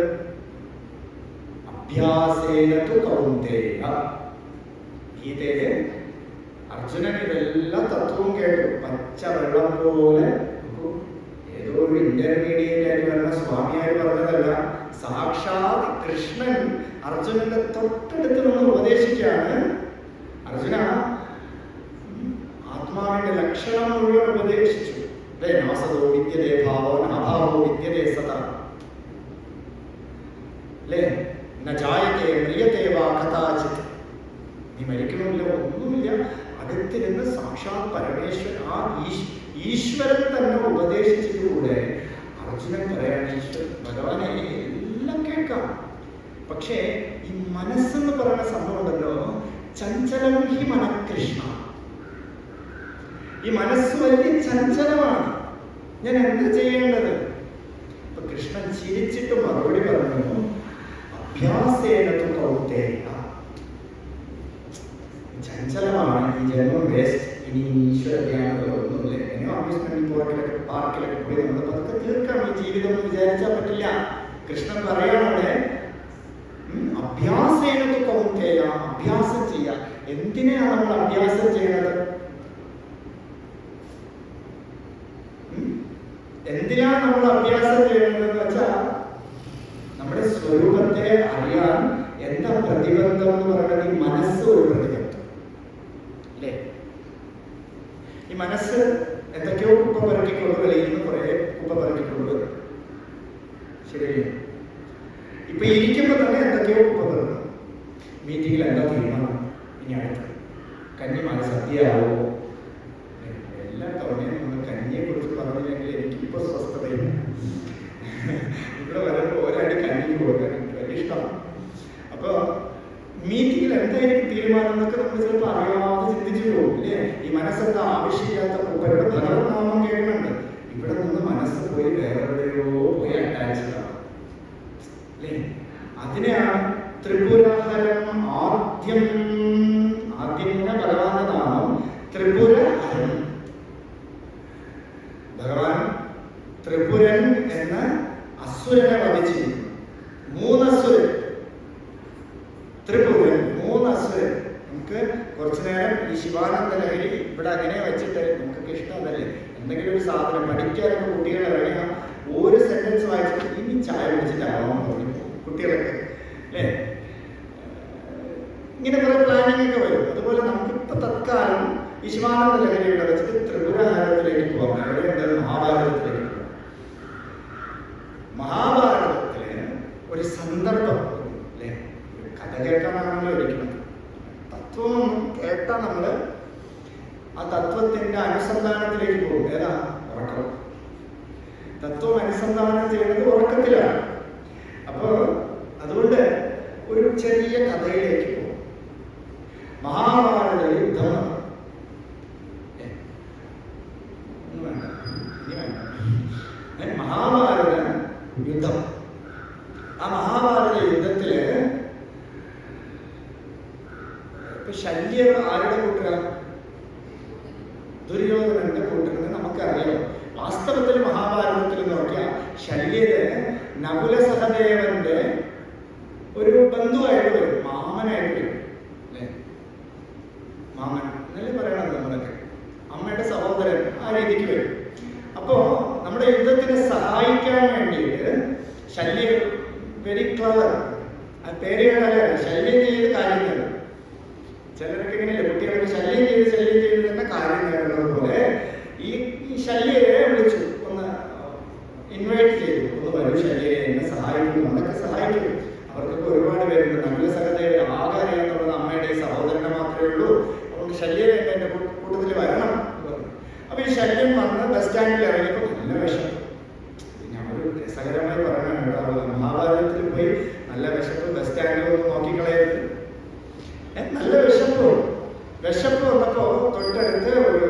അഭ്യാസേന തു കൗന്ദേയ. ഗീതയില് അർജുനൻ ഇതെല്ലാം തത്വവും കേട്ടു. പച്ചവെള്ളം പോലെ. ഏതോ ഒരു ഇന്റർമീഡിയറ്റ് ആയിട്ട് വരുന്ന സ്വാമിയാർ പറഞ്ഞതല്ല, സാക്ഷാത് കൃഷ്ണൻ അർജുനന്റെ തൊട്ടടുത്ത് നിന്ന് ഉപദേശിക്കുകയാണ്. അർജുന, ആത്മാവിന്റെ ലക്ഷണം മുഴുവൻ ഉപദേശിച്ചു. നാസതോ വിദ്യതേ ഭാവോ നാഭാവോ വിദ്യതേ സത. അല്ലേ? ന ജായതേ മ്രിയതേ വാ കഥാചിത്. നീ മരിക്കണമില്ല, ഒന്നുമില്ല. അടുത്തിരുന്ന് സാക്ഷാത് പരമേശ്വരൻ, ആ ഈശ്വരൻ തന്നെ ഉപദേശിച്ചതിലൂടെ അർജുനൻ പറയാണ്, ഈശ്വരൻ ഭഗവാനെ എല്ലാം കേൾക്കാം, പക്ഷേ ഈ മനസ്സെന്ന് പറയുന്ന സംഭവം ഉണ്ടല്ലോ, ചഞ്ചലം ഹി മനഃകൃഷ്ണ. ഈ മനസ്സ് വലിയ ചഞ്ചലമാണ്. ഞാൻ എന്താ ചെയ്യേണ്ടത്? അപ്പൊ കൃഷ്ണൻ ചിരിച്ചിട്ട് മറുപടി പറഞ്ഞു, അഭ്യാസേന തു കൗന്ദേയ. ചഞ്ചലമാണ്, ഈ ജന്മം വേസ്റ്റ്. ഇനി ഈശ്വര ധ്യാനങ്ങളോ ഒന്നുമില്ല. എങ്ങനെയോ അമ്യൂസ്മെന്റ് പാർക്കിലൊക്കെ പോയി നമ്മൾ പതുക്കെ തീർക്കാം ഈ ജീവിതം എന്ന് വിചാരിച്ചാൽ പറ്റില്ല. കൃഷ്ണൻ പറയണവിടെ അഭ്യാസേന തു കൗന്ദേയ. അഭ്യാസം ചെയ്യാം. എന്തിനാണ് നമ്മൾ അഭ്യാസം ചെയ്യുന്നത്? എന്തിനാണ് നമ്മൾ അഭ്യാസം ചെയ്യുന്നതെന്ന് വെച്ചാൽ നമ്മുടെ സ്വരൂപത്തെ അറിയാൻ എന്താ പ്രതിബന്ധം എന്ന് പറയുന്നത്? ഈ മനസ്സ് ഒരു പ്രതിബന്ധം, അല്ലേ? ഈ മനസ്സ് എന്തൊക്കെയോ കുപ്പ പറക്കിക്കൊണ്ട് വിളയുന്ന കുറെ കുപ്പ പറക്കിക്കൊണ്ട് വരും, ശരിയല്ലേ? ഇപ്പൊ ഇരിക്കുമ്പോ തന്നെ എന്തൊക്കെയോ കുപ്പ പറക്കും. മീറ്റിങ്ങിൽ എന്താ തീരുമാനം? ഇനി അടുത്ത് കന്നിമാല സദ്യയാവോ? എല്ലാ തവണയും നമ്മൾ കഞ്ഞിയെ കുറിച്ച് പറഞ്ഞില്ലെങ്കിൽ എനിക്കിപ്പോ സ്വസ്ഥതയില്ല. ഇവിടെ വരുമ്പോൾ ഒരടി കഞ്ഞിക്ക് കൊടുക്കാൻ എനിക്ക് വലിയ ഇഷ്ടമാണ്. അപ്പൊ മീറ്റിങ്ങിൽ എന്തായിരിക്കും തീരുമാനം എന്നൊക്കെ നമ്മൾ ചിലപ്പോൾ അറിയാതെ ചിന്തിച്ചു പോകും, ഇല്ലേ? ഈ മനസ്സെന്താ ആവശ്യമില്ലാത്ത പൂപ്പയുടെ ഭഗവത് നാമം കേൾക്കുന്നുണ്ട്. ഇവിടെ നിന്ന് മനസ്സ് പോയി വേറെ എവിടെയോ പോയി അറ്റാച്ച്ഡാണ്, അല്ലേ? അതിനെയാണ് ത്രിപുരഹരം. ആദ്യം ഭഗവാന്റെ നാമം ത്രിപുരഹരം. ഭഗവാൻ ത്രിപുരൻ എന്ന അസുരനെ വധിച്ചിരിക്കുന്നു. 3 അസുരൻ. ത്രിപുരൻ, 3 അസുരൻ. നമുക്ക് കുറച്ചു നേരം ഈ ശിവാനന്ദ ലഹരി ഇവിടെ അങ്ങനെ വെച്ചിട്ട് നമുക്കൊക്കെ ഇഷ്ടമല്ലേ, എന്തെങ്കിലും ഒരു സാധനം പഠിക്കാനൊക്കെ കുട്ടികളെ അറിയാം. ഒരു സെന്റൻസ് വായിച്ചിട്ട് ഇനി ചായ കുടിച്ചിട്ടാവാൻ പറഞ്ഞു കുട്ടികളൊക്കെ, അല്ലേ? ഇങ്ങനെ കുറെ പ്ലാനിങ് ഒക്കെ വരും. അതുപോലെ നമുക്കിപ്പോ തത്കാലം ഈ ശിവാനന്ദ ലഹരിയുടെ വെച്ചിട്ട് ത്രിപുരഹാരത്തിലേക്ക് പോകാം. എവിടെയുണ്ട്? മഹാഭാരതത്തിലേക്ക് പോകാം. മഹാഭാരതത്തില് ഒരു സന്ദർഭം, അല്ലേ? ഒരു കഥ കേൾക്കാനാണല്ലോ ഇരിക്കുന്നത്. തത്വം കേട്ടാൽ നമ്മള് ആ തത്വത്തിന്റെ അനുസന്ധാനത്തിലേക്ക് പോകും. ഏതാ? ഉറക്കം. തത്വം അനുസന്ധാനം ചെയ്യുന്നത് ഉറക്കത്തിലാണ്. അപ്പോൾ അതുകൊണ്ട് ഒരു ചെറിയ കഥയിലേക്ക് പോകും. മഹാഭാരത യുദ്ധം മഹാഭാരത യുദ്ധം. ആ മഹാഭാരത യുദ്ധത്തില് ശല്യം ആരുടെ കൂട്ടുക? ദുര്യോധനന്റെ കൂട്ടുന്നത് നമുക്കറിയാം. വാസ്തവത്തിൽ മഹാഭാരതത്തിൽ നോക്കിയാൽ ശല്യര് നകുല സഹദേവന്റെ ഒരു ബന്ധുവായിട്ട് വരും, മാമനായിട്ട് വരും അല്ലേ? മാമൻ എന്നല്ലേ പറയണത് നമ്മളൊക്കെ, അമ്മയുടെ സഹോദരൻ ആ രീതിക്ക് വരും. അപ്പോ നമ്മുടെ യുദ്ധത്തിനെ സഹായിക്കാൻ വേണ്ടിയിട്ട് ശല്യം വെരി ക്ലവർ, ആ പേര് കേട്ടാലേ ശല്യം ചെയ്ത് കാര്യം നേടും. ചിലരൊക്കെ ഇങ്ങനെയല്ലേ, കുട്ടികൾക്ക് ശല്യം ചെയ്ത് തന്നെ കാര്യം നേടുന്നത് പോലെ ഈ ശല്യരെ വിളിച്ചു, ഒന്ന് ഇൻവൈറ്റ് ചെയ്തു, ഒന്ന് വരൂ ശല്യരെ, എന്നെ സഹായിക്കും, നമ്മളൊക്കെ സഹായിക്കും. അവർക്കൊക്കെ ഒരുപാട് പേരുണ്ട്. നല്ല സഹദേവ ആകെ അറിയാന്നുള്ളത് അമ്മയുടെ സഹോദരനെ മാത്രമേ ഉള്ളൂ, അതുകൊണ്ട് ശല്യരെ എൻ്റെ കൂട്ടത്തിൽ വരണം. അപ്പൊ ഈ ശല്യം വന്ന് ബസ് സ്റ്റാൻഡിൽ ഇറങ്ങിയപ്പോൾ നല്ല വിഷമം. ഞാൻ ഒരു രസകരമായി പറയാനാണ്, മഹാഭാരതത്തിൽ പോയി നല്ല വിശപ്പ് ബസ് സ്റ്റാൻഡിൽ ഒന്ന് നോക്കിക്കളയരുത്. നല്ല വിശപ്പ് വന്നപ്പോ തൊട്ടടുത്ത് ഒരു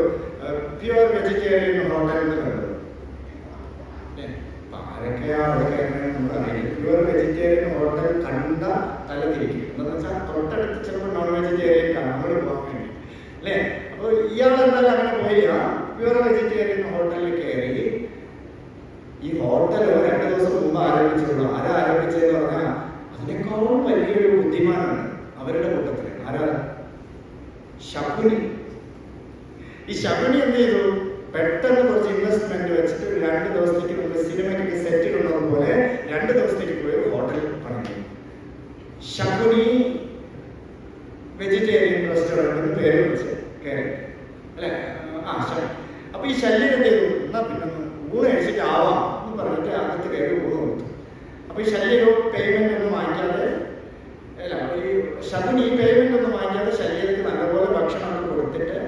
പ്യുവർ വെജിറ്റേറിയൻ ഹോട്ടലിൽ കണ്ടു. ആരൊക്കെയാ അതൊക്കെ നമുക്കറിയില്ല. പ്യുവർ വെജിറ്റേറിയൻ ഹോട്ടൽ കണ്ട തല തിരിക്കും. എന്താണെന്ന് വെച്ചാൽ തൊട്ടടുത്ത് ചിലപ്പോൾ നോൺ വെജിറ്റേറിയൻ കാണാൻ നമ്മൾ പോകാൻ വേണ്ടി അല്ലേ. അപ്പോൾ ഇയാളെന്തായാലും അങ്ങനെ പോയില്ല, പ്യുവർ വെജിറ്റേറിയൻ ഹോട്ടലിൽ കയറി. ഈ ഹോട്ടൽ 2 ദിവസം മുമ്പ് ആരംഭിച്ചുള്ളൂ. ആരംഭിച്ചതെന്ന് പറഞ്ഞാൽ അതിനേക്കാളും വലിയൊരു ബുദ്ധിമാനാണ് അവരുടെ കൂട്ടത്തിൽ. ആരാ? ശകുനി. ഈ ശകുനി എന്ത് ചെയ്തു? പെട്ടെന്ന് കുറച്ച് ഇൻവെസ്റ്റ്മെന്റ് വെച്ചിട്ട് 2 ദിവസത്തേക്ക് നമ്മൾ സിനിമയ്ക്ക് സെറ്റ് ഇടുന്നത് പോലെ 2 ദിവസത്തേക്ക് പോയി ഒരു ഹോട്ടൽ പണിതു. ശകുനി വെജിറ്റേറിയൻ റെസ്റ്റോറൻറ്റ് എന്ന് പേര് വിളിച്ച് കയറി അല്ലെ. അപ്പൊ ഈ ശല്യം എന്ത് ചെയ്തു? എന്നാ പിന്നെ ഊണ് കഴിച്ചിട്ട് ആവാം എന്ന് പറഞ്ഞിട്ട് അകത്ത് കയറി ഊണ് കൊടുത്തു. അപ്പൊ ഈ ശല്യം പേയ്മെന്റ് ഒന്നും വാങ്ങിക്കാതെ, അല്ല ഈ ശകുനി പേയ്മെന്റ് ഒന്നും വാങ്ങിക്കാതെ ശല്യത്തിന് നല്ലപോലെ ഭക്ഷണം കൊടുത്തിട്ട്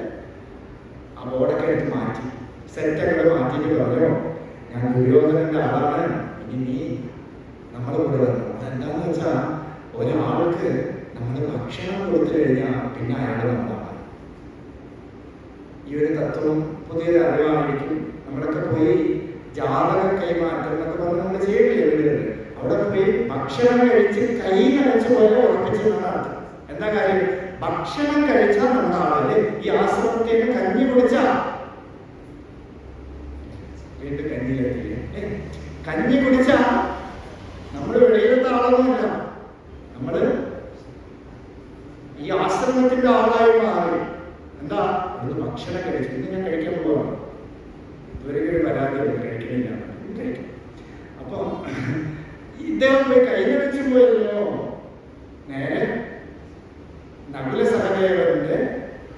ആ ബോർഡൊക്കെ എടുത്ത് മാറ്റി, സെറ്റൊക്കെ മാറ്റിയിട്ട് പറഞ്ഞു, ഞാൻ ദുര്യോധനന്റെ ആളാണ്, ഇനി നീ നമ്മൾ കൂടെ വന്നു. അതെന്താന്ന് വെച്ചാൽ ഒരാൾക്ക് നമ്മൾ ഭക്ഷണം കൊടുത്തു കഴിഞ്ഞാൽ പിന്നെ അയാൾ നമ്മളാണ്. ഈ ഒരു തത്വം പുതിയൊരു അറിവായിരിക്കും. നമ്മളൊക്കെ പോയി ജാതക കൈമാറ്റം എന്നൊക്കെ പറഞ്ഞ് നമ്മൾ ചെയ്യില്ലേ വീടുകളിൽ, അവിടെ പോയി ഭക്ഷണം കഴിച്ച് കൈ നനച്ച് പോലെ ഉറപ്പിച്ചെന്നാണ് അർത്ഥം. എന്താ കാര്യം? ഭക്ഷണം കഴിച്ചാൽ നമ്മുടെ ആളല്ലേ. ഈ ആശ്രമത്തിൽ കഞ്ഞി കുടിച്ചാ വീണ്ടും കഞ്ഞിയിലെത്തില്ലേ? കഞ്ഞി കുടിച്ചാ നമ്മൾ വെളിയിലത്തെ ആളൊന്നുമില്ല, നമ്മള് ഈ ആശ്രമത്തിന്റെ ആളായി മാറി. എന്താ? നമ്മൾ ഭക്ഷണം കഴിച്ചു. ഇന്ന് ഞാൻ കഴിക്കാൻ പോവാണ്, ഇവരൊരു പരാതിയുണ്ട്, കഴിക്കണില്ല, കഴിക്കും. അപ്പൊ ഇദ്ദേഹം പോയി കൈ വെച്ച് പോയല്ലോ. നേരെ നകുല സഹദേവന്റെ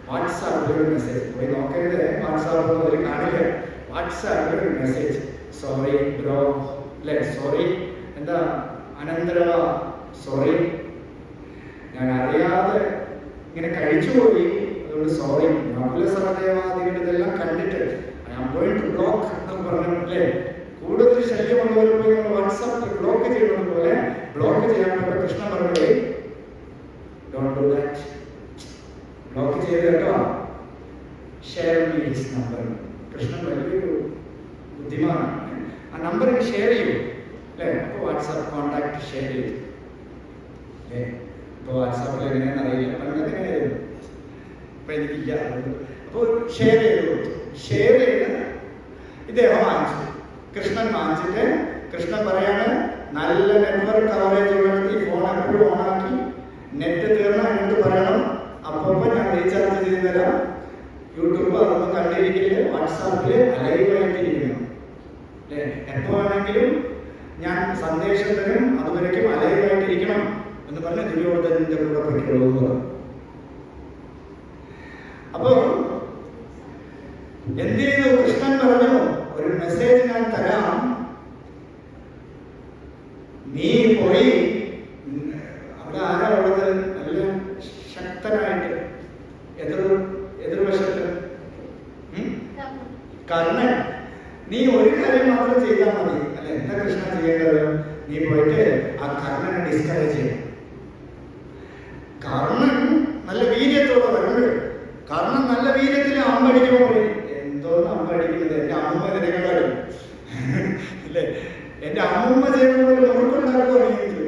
വാട്സാപ്പിൽ ഒരു മെസ്സേജ്, പോയി നോക്കരുത്, വാട്സാപ്പ് അതിൽ കാണില്ല. വാട്സാപ്പിൽ ഒരു മെസ്സേജ്, സോറി ബ്രോ അല്ലെ, സോറി എന്താ അനന്തര സോറി, ഞാൻ അറിയാതെ ഇങ്ങനെ കഴിച്ചുപോയി, അതുകൊണ്ട് സോറി. നകുല സഹദേവാദികൾ ഇതെല്ലാം കണ്ടിട്ട് I am going to block എന്ന് പറഞ്ഞില്ലേ. കൂടുതൽ ശല്യമുള്ളവരെ പോയി നമ്മൾ വാട്സാപ്പിൽ ബ്ലോക്ക് ചെയ്യുന്നത് പോലെ ബ്ലോക്ക് ചെയ്യാൻ പറ്റും. കൃഷ്ണൻ പറഞ്ഞേ ഡോണ്ട് ഡു ദാറ്റ്, ബ്ലോക്ക് ചെയ്ത് കേട്ടോ, share me his number. Krishnan വലിയൊരു ബുദ്ധിമാനാണ്, ആ നമ്പർ ഷെയർ ചെയ്യൂ അല്ലേ. അപ്പോൾ വാട്സാപ്പ് കോണ്ടാക്ട് ഷെയർ ചെയ്തു അല്ലേ. ഇപ്പോൾ വാട്സാപ്പിൽ എങ്ങനെയാണെന്ന് അറിയില്ല, പണ്ട് എങ്ങനെയായിരുന്നു, ഇപ്പം എനിക്കില്ല. അപ്പോൾ ഷെയർ ചെയ്ത് കൊടുത്തു. ഷെയർ ചെയ്ത് ഇദ്ദേഹം വാങ്ങിച്ചു. കൃഷ്ണൻ വാങ്ങിച്ചിട്ട് കൃഷ്ണൻ പറയാണ്, നല്ല നെറ്റ്വർക്ക് കവറേജ് ഉള്ളിടത്ത് ഈ ഫോൺ എപ്പോഴും ഓണാക്കി, നെറ്റ് തീർന്നാൽ എന്നിട്ട് പറയണം, അപ്പോൾ ഞാൻ റീചാർജ് ചെയ്ത് തരാം. യൂട്യൂബ് അതൊന്നും കണ്ടിരിക്കില്ല, വാട്സാപ്പിൽ അലൈവായിട്ടിരിക്കണം അല്ലേ. എപ്പോൾ വേണമെങ്കിലും ഞാൻ സന്ദേശം തരും, അതുവരേക്കും അലൈവായിട്ടിരിക്കണം എന്ന് പറഞ്ഞ് ദുര്യോധനന്റെ കൂടെ പറ്റുള്ളൂ. അപ്പോ എന്ത് ചെയ്തു? കൃഷ്ണൻ പറഞ്ഞു, ഒരു മെസ്സേജ് ഞാൻ തരാം, നീ പോയി അവിടെ ആരാ ഉള്ളത്? നല്ല ശക്തനായിട്ട് എതിർവശത്ത് കർണൻ, നീ ഒരു കാര്യം മാത്രം ചെയ്താൽ ഡിസ്കറേജ് ചെയ്യണം. കർണൻ നല്ല വീര്യത്തോടെ വരുമ്പോൾ, കർണൻ നല്ല വീര്യത്തിൽ അമ്പടിക്കുമ്പോൾ പറയും, എന്തോന്ന് അമ്പടിക്കുന്നത്, എൻ്റെ അമ്മൂമ്മ നിരകളാണ് അല്ലേ, എൻ്റെ അമ്മൂമ്മ ചെയ്യുന്ന പോലെ മുറുക്കുണ്ടാക്കുവാണെങ്കിൽ.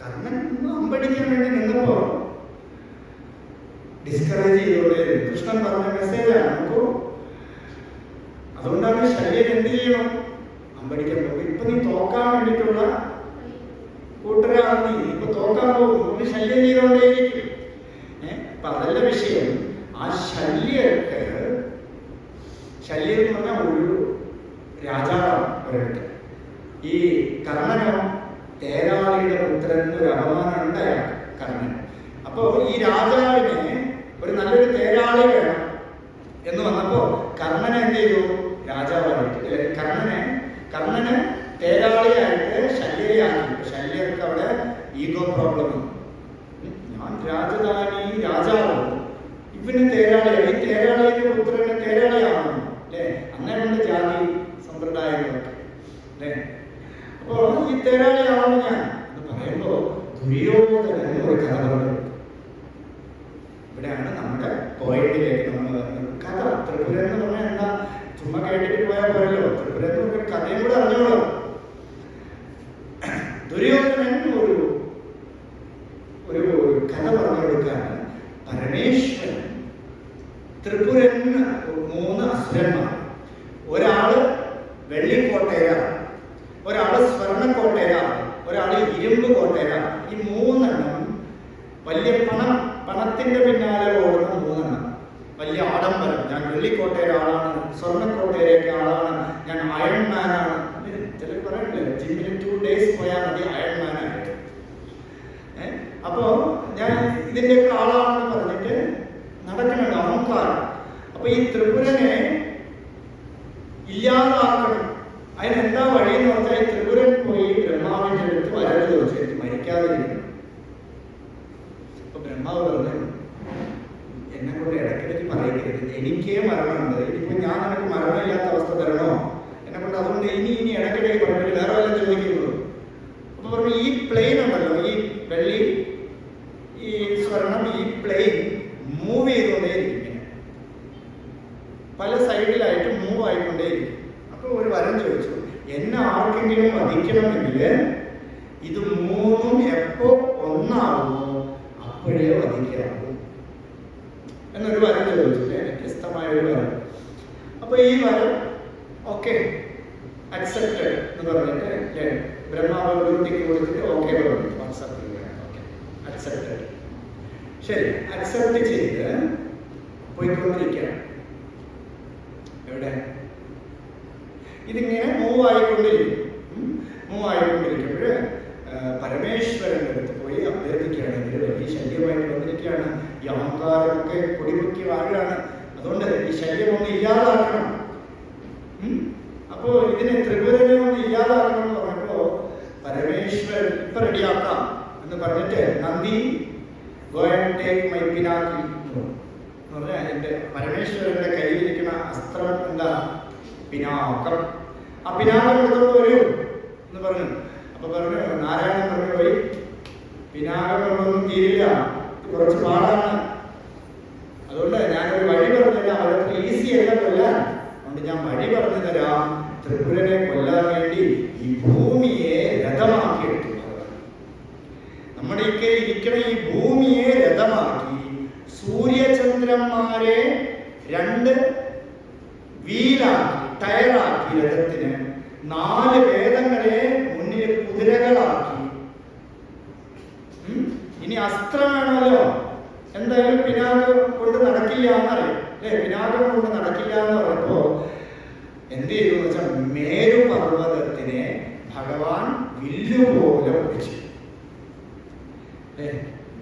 കർണൻ അമ്പടിക്കാൻ വേണ്ടി നിന്നപ്പോ ഡിസ്കറേജ് ചെയ്തോടെ കൃഷ്ണൻ പറഞ്ഞ മെസ്സേജാണ് നോക്കൂ. അതുകൊണ്ടാണ് ശല്യം എന്ത് ചെയ്യണം, അമ്പടിക്കാൻ പോകും. ഇപ്പൊ നീ തോക്കാൻ വേണ്ടിയിട്ടുള്ള കൂട്ടരാണ്, നീ ഇപ്പൊ തോക്കാൻ പോകും, ശല്യം ചെയ്തോണ്ടേയിരിക്കും. അപ്പൊ അതല്ല വിഷയം. ആ ശല്യം എന്ന് പറഞ്ഞാൽ ഒരു രാജാവാണ് ഒരിടത്ത്. ഈ കർണനോ തേരാളിയുടെ പുത്രൻ ഒരു അപമാനം ഉണ്ടായ കർണൻ. അപ്പോ ഈ രാജാവിനെ ഒരു നല്ലൊരു തേരാളി വേണം എന്ന് വന്നപ്പോ കർണനെ എന്ത് ചെയ്തു, രാജാവായിട്ട് കർണന് തേരാളിയായിട്ട് ശല്യയാക്കി. ശല്യർക്ക് അവിടെ ഈഗോ പ്രോബ്ലം. ഞാൻ രാജാവ്, ഇവന് തേരാളിയാണ്, ഈ തേരാളിയുടെ പുത്രന് തേരാളിയാണോ അല്ലേ? അങ്ങനെയുണ്ട് ജാതി സമ്പ്രദായങ്ങളൊക്കെ അല്ലേ. അപ്പോ ഈ തേരാളിയാണോ ഞാൻ എന്ന് പറയുമ്പോ ദുര്യോധനൻ ഒരു കഥ പറഞ്ഞു. ഇവിടെയാണ് നമ്മുടെ പോയിന്റിലേക്ക് നമ്മൾ കഥ. ത്രിപുര എന്ന് പറഞ്ഞാൽ എന്താ, ചുമ്മാ കേട്ടിട്ട് പോയാൽ പോരല്ലോ. ത്രിപുര എന്ന് പറഞ്ഞ കഥയും കൂടെ അറിഞ്ഞോളൂ. ദുര്യോധനൻ ഒരു കഥ പറഞ്ഞു കൊടുക്കാണ്. പരമേശ്വരൻ ത്രിപുരന് 3 അസുരന്മാർ. ഒരാള് വെള്ളിക്കോട്ടേരാണ്, ഒരാള് സ്വർണ്ണക്കോട്ടേരാണ്, ഒരാള് ഇരുമ്പ് കോട്ടേരാണ്. ഈ 3 വലിയ പണത്തിന്റെ പിന്നാലെ ഓടുന്ന 3 വലിയ ആഡംബരം. ഞാൻ വെള്ളിക്കോട്ടയുടെ ആളാണ്, സ്വർണ്ണക്കോട്ടയിലേക്ക് ആളാണ്, ഞാൻ അയൺമാനാണ്. ചിലർ പറയണ്ടേ ജിമ്മിൽ 2 days പോയാൽ മതി അയൺമാനായിട്ട്. അപ്പോ ഞാൻ ഇതിന്റെയൊക്കെ ആളാണെന്ന് പറഞ്ഞിട്ട് നടക്കുന്നുണ്ട് അഹങ്കാരം. അപ്പൊ ഈ ത്രിപുരനെ ഇല്ലാതാക്കണം. അതിനെന്താ വഴി എന്ന് പറഞ്ഞാൽ ഈ ത്രിപുരൻ പോയി ബ്രഹ്മാവിന്റെ അടുത്ത് വരവ് ചോദിച്ചു മരിക്കാതിരിക്കണം. അപ്പൊ ബ്രഹ്മാവ് പറഞ്ഞു, എന്നെ കൊണ്ട് ഇടയ്ക്കിടയ്ക്ക് പറയരുത്, എനിക്കേ മരണമുണ്ട്, ഇനിയിപ്പോ ഞാൻ നിനക്ക് മരണമില്ലാത്ത അവസ്ഥ തരണോ എന്നെ കൊണ്ട്, അതുകൊണ്ട് ഇനി ഇടയ്ക്കിടയ്ക്ക് പറഞ്ഞിട്ട് വേറെ വല്ല ചോദിക്കുന്നുള്ളൂ. അപ്പൊ പറഞ്ഞു, ഈ പ്ലെയിൻ ഉണ്ടല്ലോ, ഈ വെള്ളി, ഈ സ്വർണം, ഈ പ്ലെയിൻ മൂവ് ചെയ്തുകൊണ്ടേയിരിക്കും, ഇങ്ങനെ പല സൈഡിലായിട്ട് മൂവ് ആയിക്കൊണ്ടേയിരിക്കും. അപ്പൊ ഒരു വരം ചോദിച്ചു, എന്നെ ആർക്കെങ്കിലും വധിക്കണമെങ്കിൽ ഇത് 3 എപ്പോ ഒന്നാകുമോ അപ്പോഴേ വധിക്കാവൂ എന്നൊരു വരം ചോദിച്ചില്ലേ, വ്യത്യസ്തമായ ഒരു വരം. അപ്പൊ ഈ വരം ഓക്കെ അക്സെപ്റ്റഡ് എന്ന് പറഞ്ഞിട്ട് ബ്രഹ്മാവ് ഡ്യൂട്ടിക്ക് കൊടുത്തിട്ട് ഓക്കെ പറഞ്ഞു, അക്സെപ്റ്റഡ്. ശരി, അക്സെപ്റ്റ് ചെയ്ത് പോയിക്കൊണ്ടിരിക്കുകയാണ്. എവിടെ ഇതിങ്ങനെ മൂവ് ആയിക്കൊണ്ടിരിക്കുമ്പോൾ പരമേശ്വരൻ്റെ അടുത്ത് പോയി അഭ്യർത്ഥിക്കുകയാണ്. ഇവര് വലിയ ശല്യമായിട്ട് വന്നിരിക്കുകയാണ്, ഈ അഹങ്കാരമൊക്കെ കൊടിമുക്കി വാഴുകയാണ്, അതുകൊണ്ട് ഈ ശല്യം ഒന്ന് ഇല്ലാതാക്കണം. അപ്പോ ഇതിനെ ത്രിപുരനെ ഒന്ന് ഇല്ലാതാക്കണം എന്ന് പറഞ്ഞപ്പോ പരമേശ്വരൻ ഇപ്പൊ റെഡിയാക്കാം എന്ന് പറഞ്ഞിട്ട് നന്ദി go and take my pinnacle എന്ന് പറഞ്ഞാൽ എന്റെ പരമേശ്വരന്റെ കയ്യിലിരിക്കുന്ന അസ്ത്രം എന്താ, പിനാക്കം. ആ പിനാക്കം എടുത്തോണ്ട് വരൂ എന്ന് പറഞ്ഞു. അപ്പൊ പറഞ്ഞു, നാരായണൻ പറഞ്ഞു, പോയി പിനാകം കൊണ്ടൊന്നും തീരില്ല, കുറച്ച് പാടാണ്, അതുകൊണ്ട് ഞാനൊരു വഴി പറഞ്ഞുതരാം. അവർക്ക് ഈസി അല്ല കൊല്ലാൻ, അതുകൊണ്ട് ഞാൻ വഴി പറഞ്ഞു തരാം. ത്രിപുരനെ കൊല്ലാൻ വേണ്ടി ഈ ഭൂമിയെ രഥമാക്കി എടുത്തു. നമ്മുടെ ഇരിക്കണ ഈ ഭൂമിയെ രഥമാക്കി സൂര്യചന്ദ്രന്മാരെ 2 വീലാക്കി ടയറാക്കി രഥത്തിന് 4 വേദങ്ങളെ മുന്നിൽ കുതിരകളാക്കി. ഇനി അസ്ത്രം വേണമല്ലോ, എന്തായാലും പിനാകം കൊണ്ട് നടക്കില്ല എന്നറിയാം അല്ലെ, പിനാകം കൊണ്ട് നടക്കില്ല എന്ന് പറഞ്ഞപ്പോ എന്ത് ചെയ്തു എന്ന് വെച്ചാൽ മേരുപർവ്വതത്തിനെ ഭഗവാൻ വില്ലുപോലെ ഒടിച്ചു.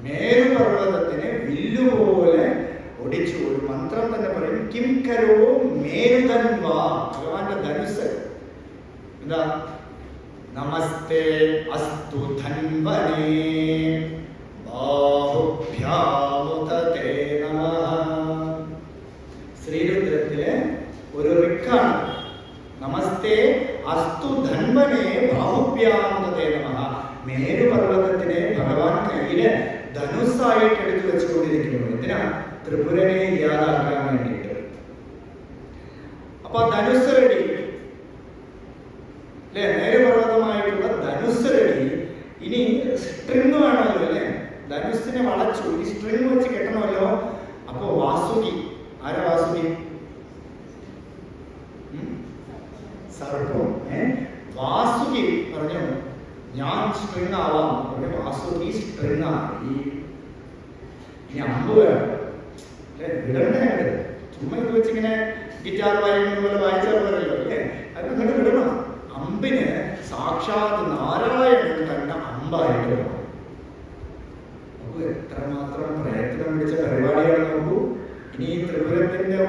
മേരുപർവ്വതത്തിനെ വില്ലുപോലെ ഒടിച്ചു. ഒരു മന്ത്രം തന്നെ പറയും, കിം കരോ മേരുധൻവാ, ഭഗവാന്റെ ധനുസ് എന്താ, നമസ്തേ അസ്തു ധൻവനേ ബാഹുഭ്യാമുതതേ നമഃ. ശ്രീരുദ്രത്തിലെ ഒരു റിക്കാണ്, നമസ്തേ അസ്തു ധൻവനേ ബാഹുഭ്യാമുതതേ നമഃ. മേരു ധനുസ്സായിട്ട് എടുത്തു വെച്ചുകൊണ്ടിരിക്കുന്നു. എന്തിനാ? ത്രിപുരനെ ഇല്ലാതാക്കാൻ വേണ്ടിയിട്ട്. അപ്പൊ ധനുസ് റെഡി അല്ലെ, നേരപർവ്വതമായിട്ടുള്ള ധനുസ് റെഡി. ഇനി സ്ട്രിങ് വേണമല്ലോ അല്ലെ, ധനുസിനെ വളച്ചു, ഈ സ്ട്രിങ് വെച്ച് കെട്ടണമല്ലോ. അപ്പൊ വാസുകി, ആരാ വാസുകി? സർപ്പം. വാസുകി പറഞ്ഞു ഞാൻ സ്ട്രിങ് ആവാം. വാസുകി സ്ട്രിങ് ആയി. ഇനി അമ്പ് വേണം അല്ലെ, വിടണ്ടേ? ചുമ്മാ ഇത് വെച്ചിങ്ങനെ ഗിറ്റാർ വായിക്കുന്നത് പോലെ വായിച്ചാൽ പോലല്ലോ അല്ലേ, അത് അങ്ങോട്ട് വിടണം. അമ്പിന് സാക്ഷാത് നാരായണൻ തന്നെ അമ്പായിട്ട് വേണം. നോക്കൂ എത്രമാത്രം പ്രയത്നം പിടിച്ച പരിപാടിയാണ്. നോക്കൂ, ഇനി ഈ ത്രിപുരത്തിന്റെ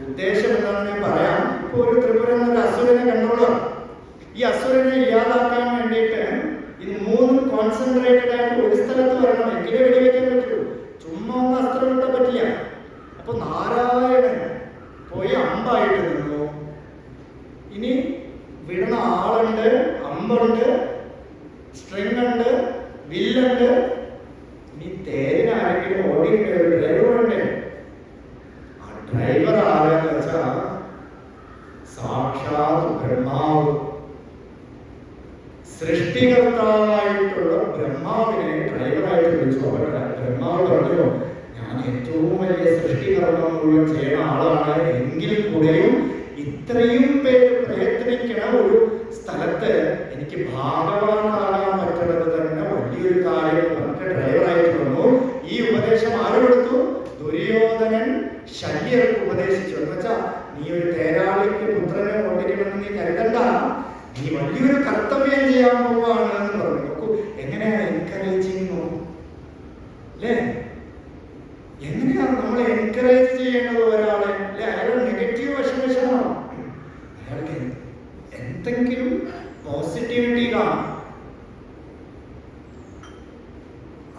ഉദ്ദേശം എന്താണെന്ന് ഞാൻ പറയാം. ഇപ്പൊ ഒരു ത്രിപുരൻ എന്നൊരു അസുരനെ കണ്ടോളാം. ഈ അസുരനെ ഇല്ലാതാക്കാൻ വേണ്ടിയിട്ട് ഇത് മൂന്നും കോൺസെൻട്രേറ്റഡ് ആയിട്ട് ഒരു സ്ഥലത്ത് വരണം, എങ്കിലേ വെടിവെക്കാൻ പറ്റുള്ളൂ. ചുമ്മാ ഒന്ന് അസ്ത്രം വിട്ടാൻ പറ്റില്ല. അപ്പൊ നാരായണൻ പോയി അമ്പായിട്ട് നിന്നു. ഇനി വിടണ ആളുണ്ട്, അമ്പുണ്ട്, സ്ട്രിങ് ഉണ്ട്, വില്ലുണ്ട്. ഇനി തേരിന് ആരെങ്കിലും ഓടിയിട്ട് ഒരു ഡ്രൈവറുണ്ട്. ആ ഡ്രൈവർ ആരെന്ന് വെച്ചാ സാക്ഷാത് ബ്രഹ്മാവ്, സൃഷ്ടികർത്താവായിട്ടുള്ള ബ്രഹ്മാവിനെ ഡ്രൈവറായിട്ട് വിളിച്ചു. അവർ ബ്രഹ്മാവ് പറഞ്ഞു ഞാൻ ഏറ്റവും വലിയ സൃഷ്ടികർമ്മം മുഴുവൻ ചെയ്യുന്ന ആളാണ്, എങ്കിൽ കൂടെയും ഇത്രയും പേര് പ്രയത്നിക്കണ ഒരു സ്ഥലത്ത് എനിക്ക് ഭാഗവാനാകാൻ പറ്റുന്നത് തന്നെ വലിയൊരു കാര്യം. നമുക്ക് ഡ്രൈവറായിട്ട് വന്നു. ഈ ഉപദേശം ആരോടുത്തു? ദുര്യോധനൻ ശല്യർക്ക് ഉപദേശിച്ചു. എന്ന് വെച്ചാ നീ ഒരു തേരാളിക്ക് പുത്രനെ ഓടിക്കണമെന്ന് നീ കരുതണ്ട, നീ വലിയൊരു കർത്തവ്യം ചെയ്യാൻ പോവാണ് എന്ന് പറഞ്ഞു. നോക്കൂ എങ്ങനെയാ എൻകറേജിങ് അല്ലേ, എങ്ങനെയാണ് നമ്മൾ എൻകറേജ് ചെയ്യേണ്ടത് ഒരാളെ അല്ലെ? അയാളുടെ നെഗറ്റീവ് വശം അയാൾക്ക് എന്തെങ്കിലും പോസിറ്റിവിറ്റി കാണും.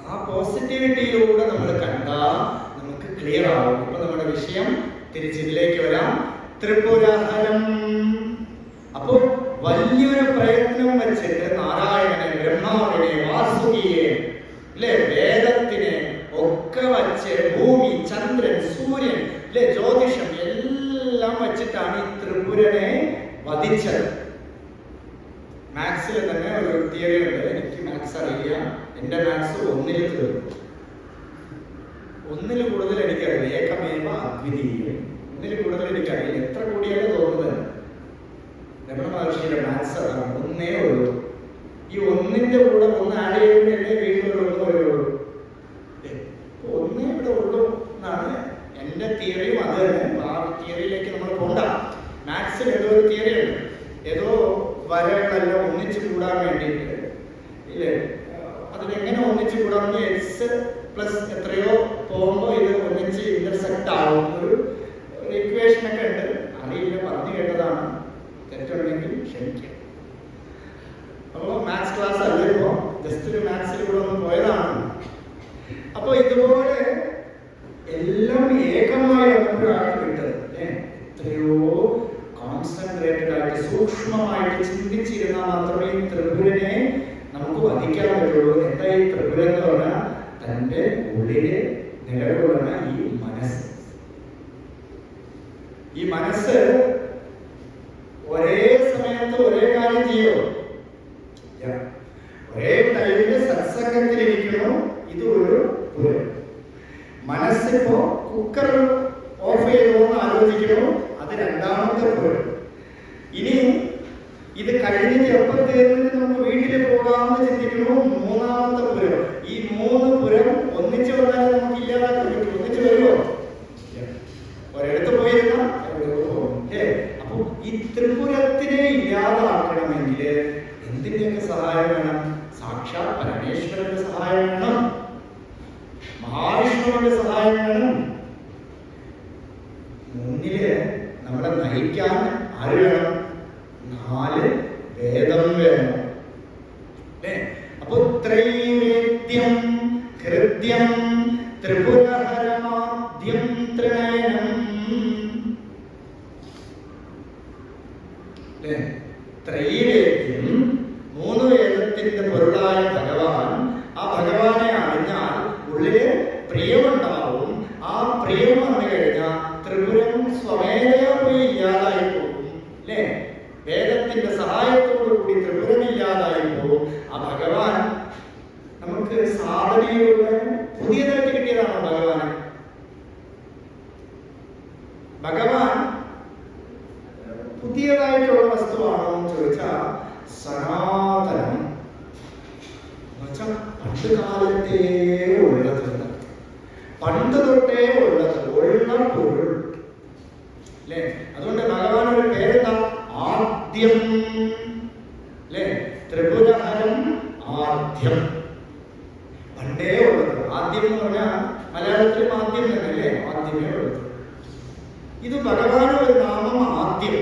ആ പോസിറ്റിവിറ്റിയിലൂടെ നമ്മൾ കണ്ടാൽ നമുക്ക് ക്ലിയർ ആവും. ഇപ്പൊ നമ്മുടെ വിഷയം തിരിച്ചിതിലേക്ക് വരാം. ത്രിപുരഹരം. അപ്പോ വലിയൊരു പ്രയത്നം വെച്ചിട്ട് നാരായണനെ, ബ്രഹ്മാവിനെ, വാസുകിയെ അല്ലെ, വേദത്തിനെ ഒക്കെ വച്ച് ഭൂമി, ചന്ദ്രൻ, സൂര്യൻ അല്ലെ, ജ്യോതിഷം എല്ലാം വെച്ചിട്ടാണ് ഈ ത്രിപുരനെ വധിച്ചത്. മാത്സിൽ തന്നെ ഒരു തിയറി ഉണ്ട്. എനിക്ക് മാത്സ് അറിയില്ല, എന്റെ മാത്സ് 1 തീർന്നു. 1 കൂടുതൽ എനിക്കറിയില്ല. ഏകമേവ അദ്വിതീയം. 1 കൂടുതൽ എനിക്കറിയില്ല. എത്ര കൂടിയാലും തോന്നുന്നത് രമണ മഹർഷിയുടെ മാത്സ് അതാണ്. 1 ഉള്ളൂ. ഈ 1ന്റെ കൂടെ 1 ആഡ് ചെയ്യുമ്പോൾ എന്നെ വീണ്ടും 1 വരുള്ളൂ. 1 ഇവിടെ ഉള്ളൂ എന്നാണ് എന്റെ തിയറിയും. അത് തന്നെ ആ തിയറിയിലേക്ക് നമ്മൾ പോണ്ട. മാത്സിൽ ഏതോ ഒരു തിയറി ഉണ്ട്, ഏതോ വരകളെല്ലാം ഒന്നിച്ചു കൂടാൻ വേണ്ടിയിട്ട് ഇല്ലേ, അതിനെങ്ങനെ ഒന്നിച്ചു കൂടാമെന്ന് എക്സ് പ്ലസ് എത്രയോ പോകുമ്പോൾ ഇത് ഒന്നിച്ച് ഇന്റർസെക്ട് ആവും ഒരു ഇക്വേഷൻ ഒക്കെ ഉണ്ട്. അറിയില്ല, പറഞ്ഞു കേട്ടതാണ്. തെറ്റുണ്ടെങ്കിൽ ക്ഷമിക്കുക. അപ്പോൾ മാത്സ് ക്ലാസ് അല്ല, ഇപ്പോ ജസ്റ്റ് ഒരു മാത്സിൽ കൂടെ ഒന്ന് പോയതാണ്. അപ്പൊ ഇതുപോലെ എല്ലാം ഏകമായി ഒരാൾ കിട്ടത് എത്രയോ കോൺസെൻട്രേറ്റഡ് ആയിട്ട് സൂക്ഷ്മമായിട്ട് ചിന്തിച്ചിരുന്നാൽ മാത്രമേ ഈ ത്രിപുരനെ നമുക്ക് വധിക്കാൻ പറ്റുള്ളൂ. എന്താ ഈ ത്രിപുരൻ എന്ന് പറഞ്ഞാൽ തന്റെ ഉള്ളില് നിലകൊള്ളുന്ന ഈ മനസ്സ്. ഈ മനസ്സ് ഒരേ സമയത്ത് ഒരേ കാര്യം ചെയ്യോ? ഒരേ ടൈമില് സത്സംഗത്തിലിരിക്കണോ? ഇത് ഒരു പുരം. മനസ്സിപ്പോ കുക്കർ ഓഫ് ചെയ്തോ എന്ന് ആലോചിക്കണോ? അത് 2ാമത്തെ പുരം. ഇനി ഇത് കഴിഞ്ഞിട്ട് എപ്പം തീർന്നിട്ട് നമുക്ക് വീട്ടിൽ പോകാമെന്ന് ചിന്തിക്കണോ? 3ാമത്തെ പുരം. ഈ 3 പുരം ഒന്നിച്ചു വന്നാൽ നമുക്ക് ഇല്ലാതാക്കാൻ പറ്റും. ഒന്നിച്ചു വരുമോ? ഒരിടത്ത് പോയിരുന്ന അപ്പൊ ഈ ത്രിപുരത്തിനെ ഇല്ലാതാക്കണമെങ്കിൽ എന്തിന്റെയൊക്കെ സഹായം വേണം? സാക്ഷാത് പരമേശ്വരന്റെ സഹായം വേണം, മഹാവിഷ്ണുവിന്റെ സഹായം വേണം. മുന്നില് നമ്മളെ നയിക്കാൻ ആര് വേണം? 4 വേദം വേണം. അപ്പൊ ത്രൈവേദ്യം ഹൃദ്യം ത്രിപുരഹരമാദ്യം ത്രിനയനം. ത്രൈവേദ്യം 3 വേദത്തിന്റെ പൊരുളായ ഭഗവാൻ. ആ ഭഗവാനെ അറിഞ്ഞാൽ പ്രിയമുണ്ടാവും. ആ പ്രിയം വന്നു കഴിഞ്ഞാൽ ത്രിപുരം സ്വമേധയാ പോയി ഇല്ലാതായി പോകും. അല്ലേ? വേദത്തിന്റെ സഹായത്തോടുകൂടി ത്രിപുരം ഇല്ലാതായി പോകും. ആ ഭഗവാൻ നമുക്ക് സാധനയിലൂടെ പുതിയതായിട്ട് കിട്ടിയതാണോ ഭഗവാൻ? ഭഗവാൻ പുതിയതായിട്ടുള്ള വസ്തുവാണോ എന്ന് ചോദിച്ചാൽ സനാതനം. പണ്ട് കാലത്തേ ഉള്ളത്, പണ്ട് തൊട്ടേ ഉള്ളത്, ഉള്ള പൊരുൾ. അല്ലേ? അതുകൊണ്ട് ഭഗവാൻ ഒരു പേരെന്താ? ആദ്യം. അല്ലേ? ത്രിപുരഹരം ആദ്യം. പണ്ടേ ഉള്ളത്. ആദ്യം എന്ന് പറഞ്ഞാൽ മലയാളത്തിലും ആദ്യം തന്നെ അല്ലേ? ആദ്യമേ ഉള്ളത്. ഇത് ഭഗവാൻ ഒരു നാമം ആദ്യം.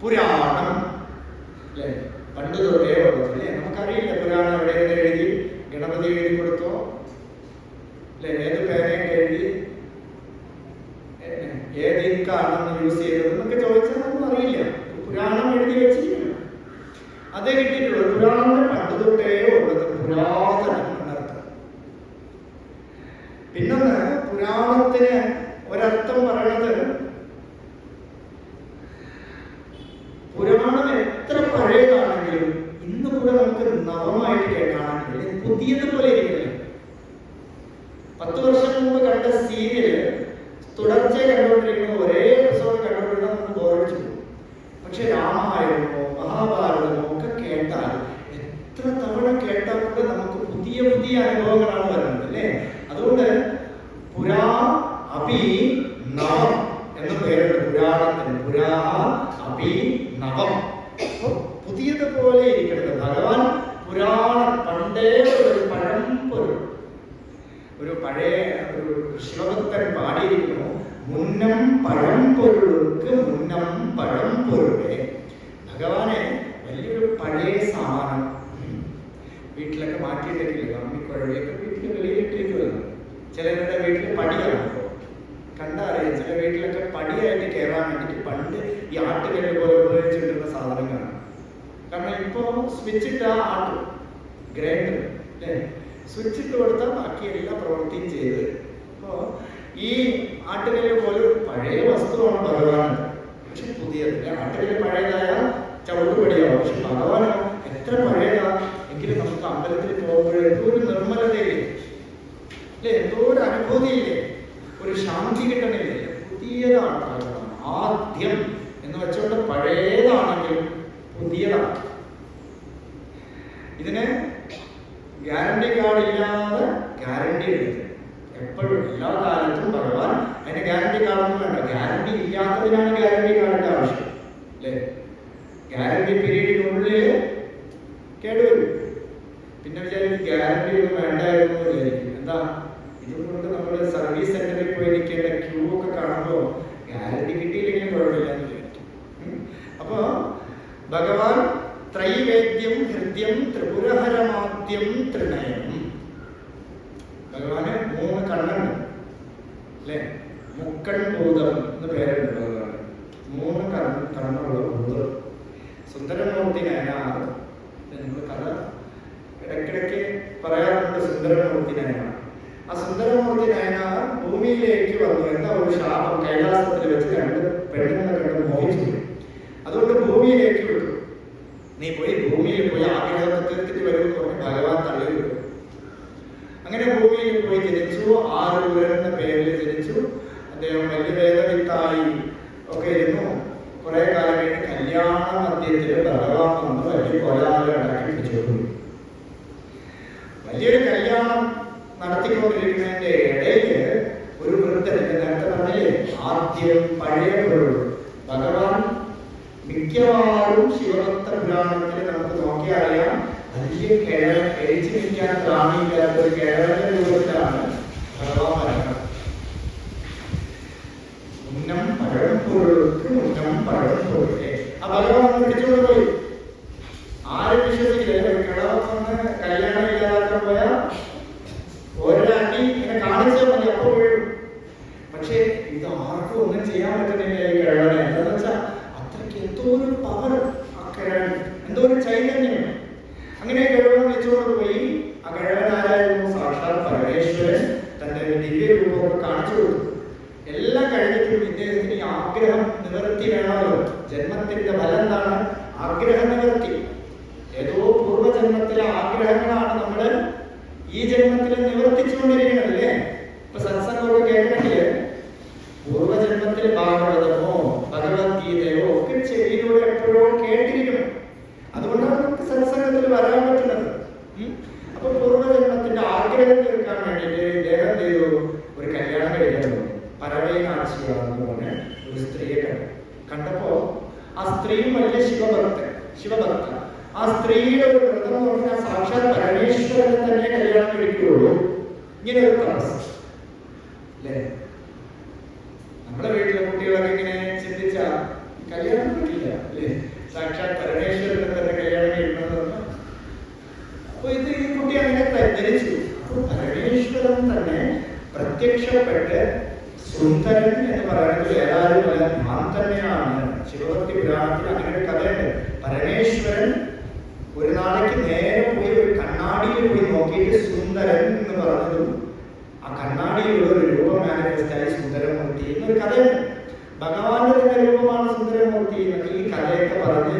പുരാണം. അല്ലേ? പണ്ട് തൊട്ടേ ഉള്ളത്. അല്ലേ? നമുക്കറിയില്ല പുരാണം എവിടെയെങ്കിലും എഴുതി ഗണപതി എഴുതി കൊടുത്തോ? അല്ലെ? ഏത് പേനയൊക്കെ എഴുതി ഏത് ഇങ്കാണെന്ന് യൂസ് ചെയ്തത് എന്നൊക്കെ ചോദിച്ചാൽ നമുക്ക് അറിയില്ല. പുരാണം എഴുതി വെച്ചിരിക്കുന്നു, അതേ കിട്ടിയിട്ടുള്ളൂ. പുരാണം പണ്ട് തൊട്ടേ ഉള്ളത്, പുരാതനം എന്നർത്ഥം. പിന്നൊന്ന്, പുരാണത്തിന് ഒരർത്ഥം പറയണത് പുരാണം എത്ര പഴയതാണെങ്കിലും ഇന്ന് കൂടെ നമുക്ക് നവമായിട്ട് കേൾക്കാണെങ്കിൽ പുതിയതുപോലെ ഇരിക്കില്ല. 10 വർഷം മുമ്പ് കണ്ട സീരിയല് തുടർച്ചയായി കണ്ടുകൊണ്ടിരിക്കുന്ന ഒരേ എപ്പിസോഡ് കണ്ടുകൊണ്ടിരുന്ന നമുക്ക് ബോറടിച്ചു പോകും. പക്ഷെ രാമായണമോ മഹാഭാരതമോ ഒക്കെ കേട്ടാൽ എത്ര തവണ കേട്ടാൽ കൂടെ നമുക്ക് പുതിയ പുതിയ അനുഭവങ്ങളാണ് വരുന്നത്. അല്ലേ? അതുകൊണ്ട് പുരാ അപി നവം എന്ന് പേരുണ്ട് പുരാണത്തിന്. പുരാ അപി നവം. പുതിയതുപോലെ ഇരിക്കുന്നത്. ഭഗവാൻ പുരാണം പണ്ടേ ഒരു പഴംപൊരുൾ. ഒരു പഴയ ഒരു ശിവഭക്തൻ പാടിയിരിക്കുന്നു, മുന്നം പഴംപൊരുൾക്ക് മുന്നം പഴംപൊരുളെ. ഭഗവാനെ വലിയൊരു പഴയ സാമാനം വീട്ടിലൊക്കെ മാറ്റിയിട്ടില്ല. അമ്മിക്കുഴയൊക്കെ വീട്ടിൽ വെളിയിലിട്ടിരിക്കുമല്ലോ. ചിലരുടെ വീട്ടിൽ പടിയാണ് കണ്ടറിയാം. ചില വീട്ടിലൊക്കെ പടിയായിട്ട് കയറാൻ വേണ്ടിയിട്ട് പണ്ട് ഈ ആട്ടുകല്ല് പോലെ ഉപയോഗിച്ചിട്ടുള്ള സാധനങ്ങളാണ്. കാരണം ഇപ്പോൾ സ്വിച്ചിട്ട ആട്ടു ഗ്രൈൻഡർ അല്ലേ? സ്വിച്ച് ഇട്ട് കൊടുത്താൽ ബാക്കി എല്ലാ പ്രവൃത്തിയും ചെയ്ത്. അപ്പോൾ ഈ ആട്ടുകല്ല് പോലെ പഴയ വസ്തുവാണ് ഭഗവാൻ. പക്ഷെ പുതിയത്. ആട്ടുകല്ല് പഴയതായ ചവിട്ടുപടിയാവും. പക്ഷെ ഭഗവാനോ എത്ര പഴയതാ എങ്കിലും നമുക്ക് അമ്പലത്തിൽ പോകുമ്പോൾ എന്തോ ഒരു നിർമ്മലതയില്ലേ? അല്ലേ? എന്തോ ഒരു അനുഭൂതിയില്ലേ? ഒരു ശാന്തി കിട്ടണില്ലേ? പുതിയതാണ് ഭഗവാൻ. ആദ്യം എന്ന് വെച്ചുകൊണ്ട് പഴയതാണെങ്കിലും പുതിയതാണ്. ഇതിന് ഗ്യാരണ്ടി കാർഡ് ഇല്ലാതെ ഗ്യാരണ്ടി എടുത്ത് എപ്പോഴും എല്ലാ കാലത്തും ഭഗവാൻ അതിന് ഗ്യാരണ്ടി കാർഡൊന്നും വേണ്ട. ഗ്യാരണ്ടി ഇല്ലാത്തതിനാണ് ഗ്യാരണ്ടി കാർഡിന്റെ ആവശ്യം. അല്ലേ? ഗ്യാരണ്ടി പീരീഡിനുള്ളിൽ കേടുവരും. പിന്നെ വിചാരിക്കും ഗ്യാരണ്ടി ഒന്നും വേണ്ടായിരുന്നു എന്ന് വിചാരിക്കും. എന്താ ഇതുകൊണ്ട് നമ്മൾ സർവീസ് സെന്ററിൽ പോയി നിൽക്കേണ്ട ക്യൂ ഒക്കെ കാണുമ്പോൾ ഗ്യാരണ്ടി കിട്ടിയില്ലെങ്കിലും കുഴപ്പമില്ല എന്ന് വിചാരിക്കും. അപ്പോ ഭഗവാൻ ത്രൈവേദ്യം ഹൃദ്യം ത്രിപുരഹരമാദ്യം ത്രിനയം. ഭഗവാന് 3 കണ്ണുണ്ട്. അല്ലേ? മുക്കൺ ഭൂതം എന്ന് പേരുണ്ട് ഭഗവാൻ. 3 കണ്ണുള്ള ഭൂതം. സുന്ദരമൂർത്തി നയനാർ. നിങ്ങൾ കഥ ഇടയ്ക്കിടയ്ക്ക് പറയാറുണ്ട് സുന്ദരമൂർത്തി നയനാർ. ആ സുന്ദരമൂർത്തി നയനാർ ഭൂമിയിലേക്ക് വന്നു. എന്താ ഒരു ശാപം കൈലാസത്തിൽ വെച്ച് 2 പെണ്ണുങ്ങളെ കണ്ട് മോഹിച്ചു. അതുകൊണ്ട് ഭൂമിയിലേക്ക് വിട്ടു. നീ പോയി ഭൂമിയിൽ പോയി ആഗ്രഹത്തെ തീർത്തിട്ട് വരുമെന്ന് പറഞ്ഞ് ഭഗവാൻ തള്ളി വിട്ടു. അങ്ങനെ ഭൂമിയിൽ പോയി ജനിച്ചു. 6 എന്ന പേരിൽ ജനിച്ചു. അദ്ദേഹം വലിയ വേദവിത്തായി ഒക്കെ ഇരുന്നു. കുറെ കാലം കഴിഞ്ഞ് കല്യാണ മധ്യത്തിൽ ഭഗവാൻ വന്ന് വലിയ കോലാഹലം ഉണ്ടാക്കി പിടിച്ചു. വലിയൊരു കല്യാണം നടത്തിക്കൊണ്ടിരിക്കുന്നതിന്റെ ഇടയിൽ ഒരു വൃദ്ധൻ, നേരത്തെ പറഞ്ഞില്ലേ ആദ്യം പഴയ പൊരുൾ ഭഗവാൻ. മിക്കവാറും ശിവഭക്ത പുരാണത്തിൽ നമുക്ക് നോക്കിയാൽ അറിയാം, വലിയ എഴിച്ചു നിൽക്കാൻ പ്രാണിയില്ലാത്ത ഒരു കേരളത്തിന്റെ രൂപത്തിലാണ് ഭഗവാൻ വരുന്നത്. ഉന്നം പഴംപൊരുൾക്ക് ഉന്നം പഴംപൊരുളെ. ആ ഭഗവാൻ പിടിച്ചുകൊണ്ട് പോയി. ആരും വിശ്വസിക്കില്ല. കിളവന്ന് കല്യാണം ഇല്ലാതാക്കാൻ പോയാൽ ഒരടി ഇങ്ങനെ കാണിച്ചാൽ മതി, അപ്പോൾ വീഴും. പക്ഷെ ഇത് ആർക്കും ഒന്നും ചെയ്യാൻ പറ്റുന്നില്ല ഈ കിഴവനെ. എന്താണെന്ന് വെച്ചാൽ അത്രയ്ക്ക് എന്തോ ഒരു പവർ ആ കിഴവൻ, എന്തോ ഒരു ചൈതന്യം. അങ്ങനെ കിഴവൻ വിളിച്ചുകൊണ്ട് പോയി. ആ കിഴവൻ ആരായിരുന്നു? ദിവ്യരൂപമൊക്കെ കാണിച്ചു കൊടുത്തു. എല്ലാം കഴിഞ്ഞിട്ടും ഇദ്ദേഹത്തിന് ഈ ആഗ്രഹം നിവർത്തി വേണമല്ലോ. ജന്മത്തിന്റെ ഫലം എന്താണ്? ആഗ്രഹ നിവർത്തി. ഏതോ പൂർവ്വജന്മത്തിലെ ആഗ്രഹങ്ങളാണ് നമ്മള് ഈ ജന്മത്തിൽ നിവർത്തിച്ചുകൊണ്ടിരിക്കുന്നത് അല്ലേ? ഇപ്പൊ സത്സംഗമൊക്കെ കേൾക്കണമെങ്കിൽ പൂർവ്വജന്മത്തിൽ ഭാഗവതമോ ഭഗവത്ഗീതയോ ഒക്കെ ചെവിയിലൂടെ എപ്പോഴോ കേട്ടിരിക്കണം. അതുകൊണ്ടാണ് നമുക്ക് സത്സംഗത്തിൽ വരാൻ പറ്റുന്നത്. അപ്പൊ പൂർവ്വജന്മത്തിന്റെ ആഗ്രഹം തീർക്കാൻ വേണ്ടിയിട്ട് ഇദ്ദേഹം ചെയ്തു, ഒരു കല്യാണം കഴിക്കാൻ പരമേനാക്ഷിയാണെന്ന് പറഞ്ഞ ഒരു സ്ത്രീയെ കണ്ടപ്പോ ആ സ്ത്രീയും വലിയ ശിവഭക്ത. ആ സ്ത്രീയുടെ ഒരു വ്രതം എന്ന് പറഞ്ഞാൽ സാക്ഷാത് പരമേശ്വരനെ തന്നെ കല്യാണം കഴിക്കുകയുള്ളൂ. ഇങ്ങനെ ഒരു തപസ് അല്ലേ? നമ്മുടെ വീട്ടിലെ കുട്ടികളൊക്കെ ഇങ്ങനെ ചിന്തിച്ച കല്യാണം കഴിക്കില്ല അല്ലേ? സാക്ഷാത് പരമേശ്വരനെ തന്നെ കല്യാണം കഴിക്കണമെന്ന്. അപ്പൊ ഈ കുട്ടി അങ്ങനെ ധരിച്ചു. അപ്പൊ പരമേശ്വരൻ തന്നെ പ്രത്യക്ഷപ്പെട്ട് സുന്ദരൻ എന്ന് പറയുന്നത് ഏതായാലും ഞാൻ തന്നെയാണ്. ശിവഭക്തി പുരാണത്തിൽ അങ്ങനെ ഒരു കഥയുണ്ട്. പരമേശ്വരൻ ഒരു നാളേക്ക് നേരെ പോയി ഒരു കണ്ണാടിയിൽ പോയി നോക്കിയിട്ട് സുന്ദരൻ എന്ന് പറഞ്ഞതും ആ കണ്ണാടിയിലുള്ള ഒരു രൂപം മാനിഫെസ്റ്റായി സുന്ദരമൂർത്തി എന്നൊരു കഥയുണ്ട്. ഭഗവാന്റെ തന്നെ രൂപമാണ് സുന്ദരമൂർത്തി എന്നൊക്കെ ഈ കഥയൊക്കെ പറഞ്ഞ്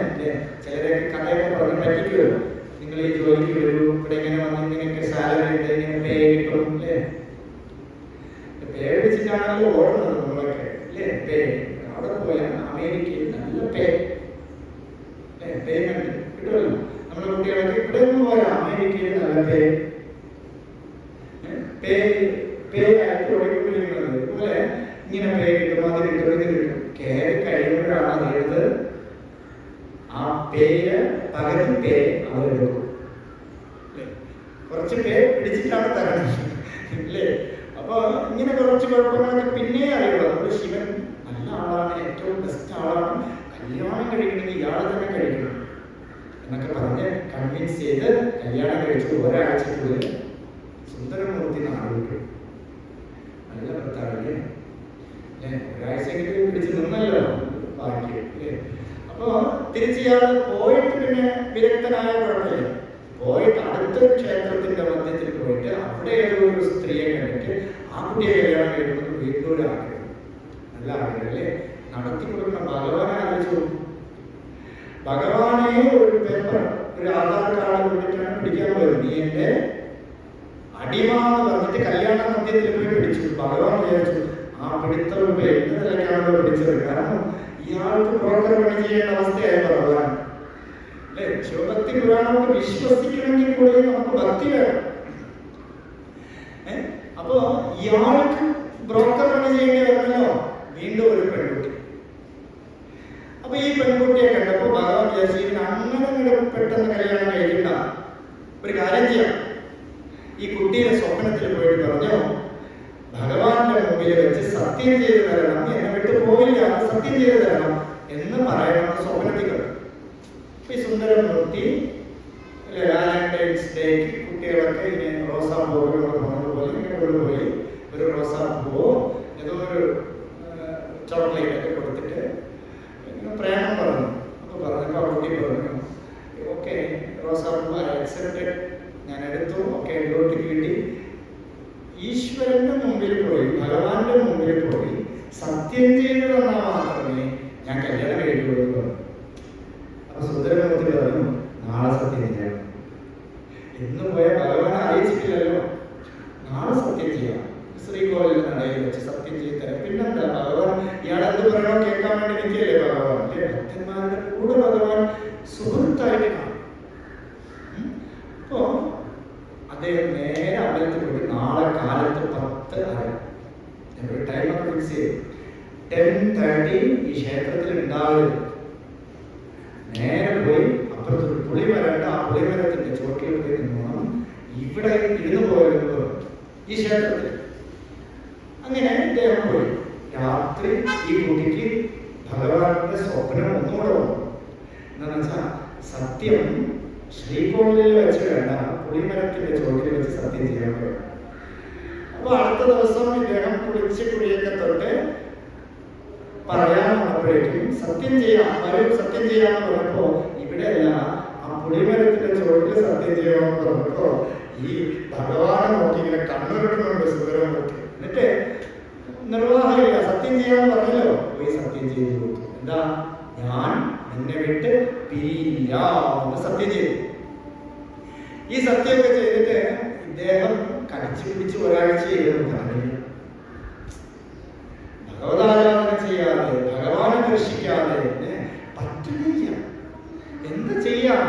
ചിലരൊക്കെ കഥയൊക്കെ പറഞ്ഞ് പറ്റിക്കുമല്ലോ. നിങ്ങൾ ഈ ജോലിക്ക് വരൂ, ഇവിടെ ഇങ്ങനെ വന്ന് ഇങ്ങനെയൊക്കെ സാലറി ഉണ്ട്, ഇങ്ങനെ പേ കിട്ടും അല്ലേ? പേ പിടിച്ചിട്ടാണല്ലോ ഓടുന്നത് നമ്മളൊക്കെ അല്ലേ? പേ അവിടെ പോയാൽ അമേരിക്കയിൽ നല്ല പേയ്മെന്റ് കിട്ടുമല്ലോ. നമ്മുടെ കുട്ടികളൊക്കെ ഇവിടെ ഒന്നും പോരാ, അമേരിക്കയിൽ നല്ല ആയിട്ട് ഓടിക്കൊണ്ടിരിക്കുന്നത്. ഇതുപോലെ ഇങ്ങനെ പേ കിട്ടും, അത് കിട്ടും, ഇത് കിട്ടും. കയറി കഴിയുമ്പോഴാണ് അറിയുന്നത് ആ പേര് പകുതി പേ അവരെടുക്കും. കുറച്ച് പേ പിടിച്ചിട്ടാണ് തരണം അല്ലേ? അപ്പൊ ഇങ്ങനെ കുറച്ച് കുഴപ്പങ്ങളൊക്കെ പിന്നെ അറിയുള്ളൂ. അതുകൊണ്ട് ശിവൻ നല്ല ആളാണ്, ഏറ്റവും ബെസ്റ്റ് ആളാണ്, കല്യാണം കഴിക്കണമെങ്കിൽ ഇയാളെ തന്നെ കഴിക്കണം എന്നൊക്കെ പറഞ്ഞ് കൺവിൻസ് ചെയ്ത് കല്യാണം കഴിച്ചു. ഒരാഴ്ചക്കുള്ളിൽ സുന്ദരമൂർത്തി നാടുവിട്ടു. നല്ല ഭർത്താവില്ലേ? ഒരാഴ്ചക്കെങ്കിലും പിടിച്ച് നിന്നല്ലോ ഭാഗ്യം അല്ലേ? അപ്പൊ തിരിച്ച് ഇയാള് പോയിട്ട് പിന്നെ വിരക്തനായ കുഴപ്പമില്ല. പോയിട്ട് അടുത്തൊരു ക്ഷേത്രത്തിന്റെ മധ്യത്തിൽ പോയിട്ട് അവിടെ ഏതോ ഒരു സ്ത്രീയെ കണ്ടിട്ട് ആ കുട്ടിയെ കല്യാണം കഴിക്കുന്നത് വീണ്ടും ഒരു ആഗ്രഹം. നല്ല ആഗ്രഹം അല്ലേ? നടത്തി കൊടുക്കുന്ന ഭഗവാനെ ആലോചിച്ചു. ഭഗവാനെ ഒരു പേപ്പർ, ഒരു ആധാർ കാർഡ് കൊണ്ടിട്ടാണ് പിടിക്കാൻ പോയത്. നീ എന്റെ അടിമ എന്ന് പറഞ്ഞിട്ട് കല്യാണ മധ്യത്തിൽ പോയി പിടിച്ചു. ഭഗവാൻ വിചാരിച്ചു ആ പിടിത്തം എന്ത് നിലയ്ക്കാണല്ലോ പിടിച്ചത്. കാരണം ഇയാൾക്ക് ബ്രോക്കർ പണി ചെയ്യേണ്ട അവസ്ഥയായി ഭഗവാൻ അല്ലെ? ശിവഭക്തി പുരാണമൊക്കെ വിശ്വസിക്കണമെങ്കിൽ കൂടി നമുക്ക് ഭക്തി വേണം. അപ്പോ ഇയാൾക്ക് ബ്രോക്കർ പണി ചെയ്യേണ്ടി വന്നല്ലോ. വീണ്ടും ഒരു പെൺകുട്ടി. അപ്പൊ ഈ പെൺകുട്ടിയെ കണ്ടപ്പോ ഭഗവാൻ വിചാരിച്ചു ഇവന് അങ്ങനെ പെട്ടെന്ന് കല്യാണം കഴിക്കണ്ട, ഒരു കാര്യം ചെയ്യാം. ഈ കുട്ടിയുടെ സ്വപ്നത്തിൽ പോയിട്ട് പറഞ്ഞു, ഭഗവാന്റെ മുമ്പിൽ വെച്ച് സത്യം ചെയ്തു തരണം, എന്നെ വിട്ടു പോവില്ല, സത്യം ചെയ്തു തരണം എന്ന് പറയണമെന്ന് സ്വപ്നത്തിൽ കണ്ടു. ഈ സുന്ദരമൂർത്തി വാലന്റൈൻസ് ഡേക്ക് കുട്ടികളൊക്കെ ഇങ്ങനെ റോസാപ്പൂവുകൾ പോലെ ഇങ്ങനെ കൊണ്ടുപോയി ഒരു റോസാപ്പൂവോ ഏതോ ഒരു ചോക്ലേറ്റ് ഒക്കെ കൊടുത്തിട്ട് പ്രേമം പറഞ്ഞു. അപ്പൊ പറഞ്ഞപ്പോ ആ കുട്ടി പറഞ്ഞു, ഓക്കെ റോസാപ്പൂ അക്സെപ്റ്റഡ്, ഞാൻ എടുത്തു, ഓക്കെ ഇങ്ങോട്ട് കിട്ടി. ഈശ്വരന്റെ മുമ്പിൽ പോയി, ഭഗവാന്റെ മുമ്പിൽ പോയി സത്യം ചെയ്തു തന്നാൽ മാത്രമേ ഞാൻ കല്യാണം കഴിക്കുകയുള്ളൂ. അപ്പൊ സുന്ദരമൂർത്തി പറഞ്ഞു, നാളെ സത്യം ചെയ്യണം. എന്ന് പോയ ഭഗവാൻ അറിയിച്ചിട്ടില്ലല്ലോ, നാളെ സത്യം ചെയ്യാം. ശ്രീകോവിലിന്റെ നടയിൽ വെച്ച് സത്യം ചെയ്ത് തരാം. പിന്നെന്താ ഭഗവാൻ ഇയാളെന്ത് പറയണോ കേൾക്കാൻ വേണ്ടി നിൽക്കില്ലേ ഭഗവാൻ അല്ലേ? ഭക്തന്മാരുടെ കൂടെ ഭഗവാൻ സുഹൃത്തായിട്ട് കാണും. അപ്പോ അദ്ദേഹം നേരെ അമ്പലത്തിൽ പോയി നാളെ കാലത്ത് 10 ടൈമൊക്കെ ഫിക്സ് ചെയ്തു. 10:30 ഈ ക്ഷേത്രത്തിൽ ഉണ്ടാവരുത്. നേരെ പോയി അപ്പുറത്തൊരു പുളിമരമുണ്ട്, ആ പുളിമരത്തിന്റെ ചോട്ടിൽ പോയി നിന്നോണം. ഇവിടെ ഇരുന്ന് പോയത് ഈ ക്ഷേത്രത്തിൽ. അങ്ങനെ അദ്ദേഹം പോയി. രാത്രി ഈ കുട്ടിക്ക് ഭഗവാന്റെ സ്വപ്നം ഒന്നുകൂടെ വന്നു. എന്താണെന്ന് വെച്ചാൽ സത്യം ശ്രീകോവിലിൽ വെച്ച് വേണ്ട, പുളിമരത്തിന്റെ ചോട്ടിൽ വെച്ച് സത്യം ചെയ്യാൻ പറ്റും. അപ്പൊ അടുത്ത ദിവസം ഇദ്ദേഹം കുളിച്ച് കുളിയൊക്കെ തൊട്ട് പറയാൻ വന്നപ്പോഴേക്കും സത്യം ചെയ്യാം, വരും സത്യം ചെയ്യാന്ന് പറഞ്ഞപ്പോ ഇവിടെയല്ല, ആ പുളിമരത്തിന്റെ ചോട്ടിൽ സത്യം ചെയ്യാമെന്ന് പറഞ്ഞപ്പോ ഈ ഭഗവാനെ നോക്കി ഇങ്ങനെ കണ്ണുകിടുന്നുണ്ട് സുന്ദരമൂർത്തി. എന്നിട്ട് നിർവാഹമില്ല, സത്യം ചെയ്യാന്ന് പറഞ്ഞല്ലോ, പോയി സത്യം ചെയ്തു കൊടുത്തു. എന്താ? ഞാൻ നിന്നെ വിട്ട് പിരിയില്ല എന്ന് സത്യം ചെയ്തു. ഈ സത്യമൊക്കെ ചെയ്തിട്ട് ഇദ്ദേഹം കടിച്ചു പിടിച്ച് ഒരാഴ്ചയായിരുന്നു പറഞ്ഞില്ല. ഭഗവതാരാധന ചെയ്യാതെ ഭഗവാനെ ദർശിക്കാതെ പറ്റുന്നില്ല. എന്ത് ചെയ്യാം?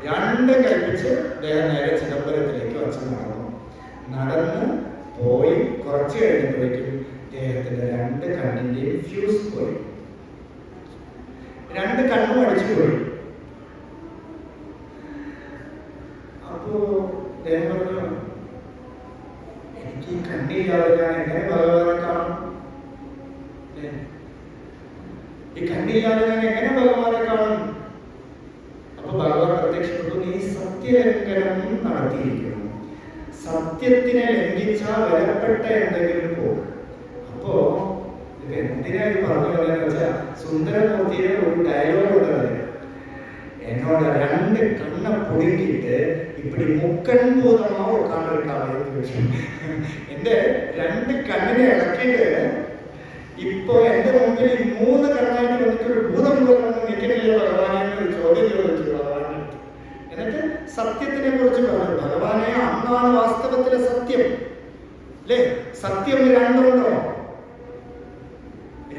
രണ്ടും കൽപ്പിച്ച് അദ്ദേഹം നേരെ ചിദംബരത്തിലേക്ക് വച്ച് നടന്ന് പോയി. കുറച്ച് കഴിഞ്ഞപ്പോഴേക്കും അദ്ദേഹത്തിന്റെ രണ്ട് കണ്ണിന്റെയും ഫ്യൂസ് പോയി, രണ്ട് കണ്ണും അടിച്ചു പോയി. അപ്പോ അദ്ദേഹം പറഞ്ഞു, എനിക്ക് ഈ കണ്ണില്ലാതെ ഞാൻ എങ്ങനെ ഭഗവാനെ കാണും? ഈ കണ്ണില്ലാതെ ഞാൻ എങ്ങനെ ഭഗവാനെ കാണും? അപ്പൊ ഭഗവാൻ പ്രത്യക്ഷപ്പെട്ടു, നീ സത്യലംഘനം നടത്തിയിരിക്കുന്നു, സത്യത്തിനെ ലംഘിച്ചാൽ വിലപ്പെട്ട എന്തെങ്കിലും പോകും. അപ്പോ ഇത് എന്തിനാ ഇത് പറഞ്ഞു എന്ന് വെച്ചാൽ, സുന്ദരമൂർത്തിയുടെ ഒരു ഡയലോഗ് ഉള്ളത്, എന്നോട് രണ്ട് കണ്ണ പൊടുങ്ങിയിട്ട് ഇപ്പടി മുക്കൺ ഭൂതമാവോ കാണാൻ എന്റെ രണ്ട് കണ്ണിനെ ഇളക്കിയിട്ട് ഇപ്പൊ എന്റെ മുമ്പിൽ 3 കണ്ണായിട്ട് വന്നിട്ടൊരു ഭൂതം പോലെ നിൽക്കണില്ല ഭഗവാനെ ഒരു ചോദ്യം ചോദിച്ചു ഭഗവാനെ. എന്നിട്ട് സത്യത്തിനെ കുറിച്ച് പറഞ്ഞു, ഭഗവാനെ അന്നാണ് വാസ്തവത്തിലെ സത്യം അല്ലേ? സത്യം രണ്ടുണ്ടോ?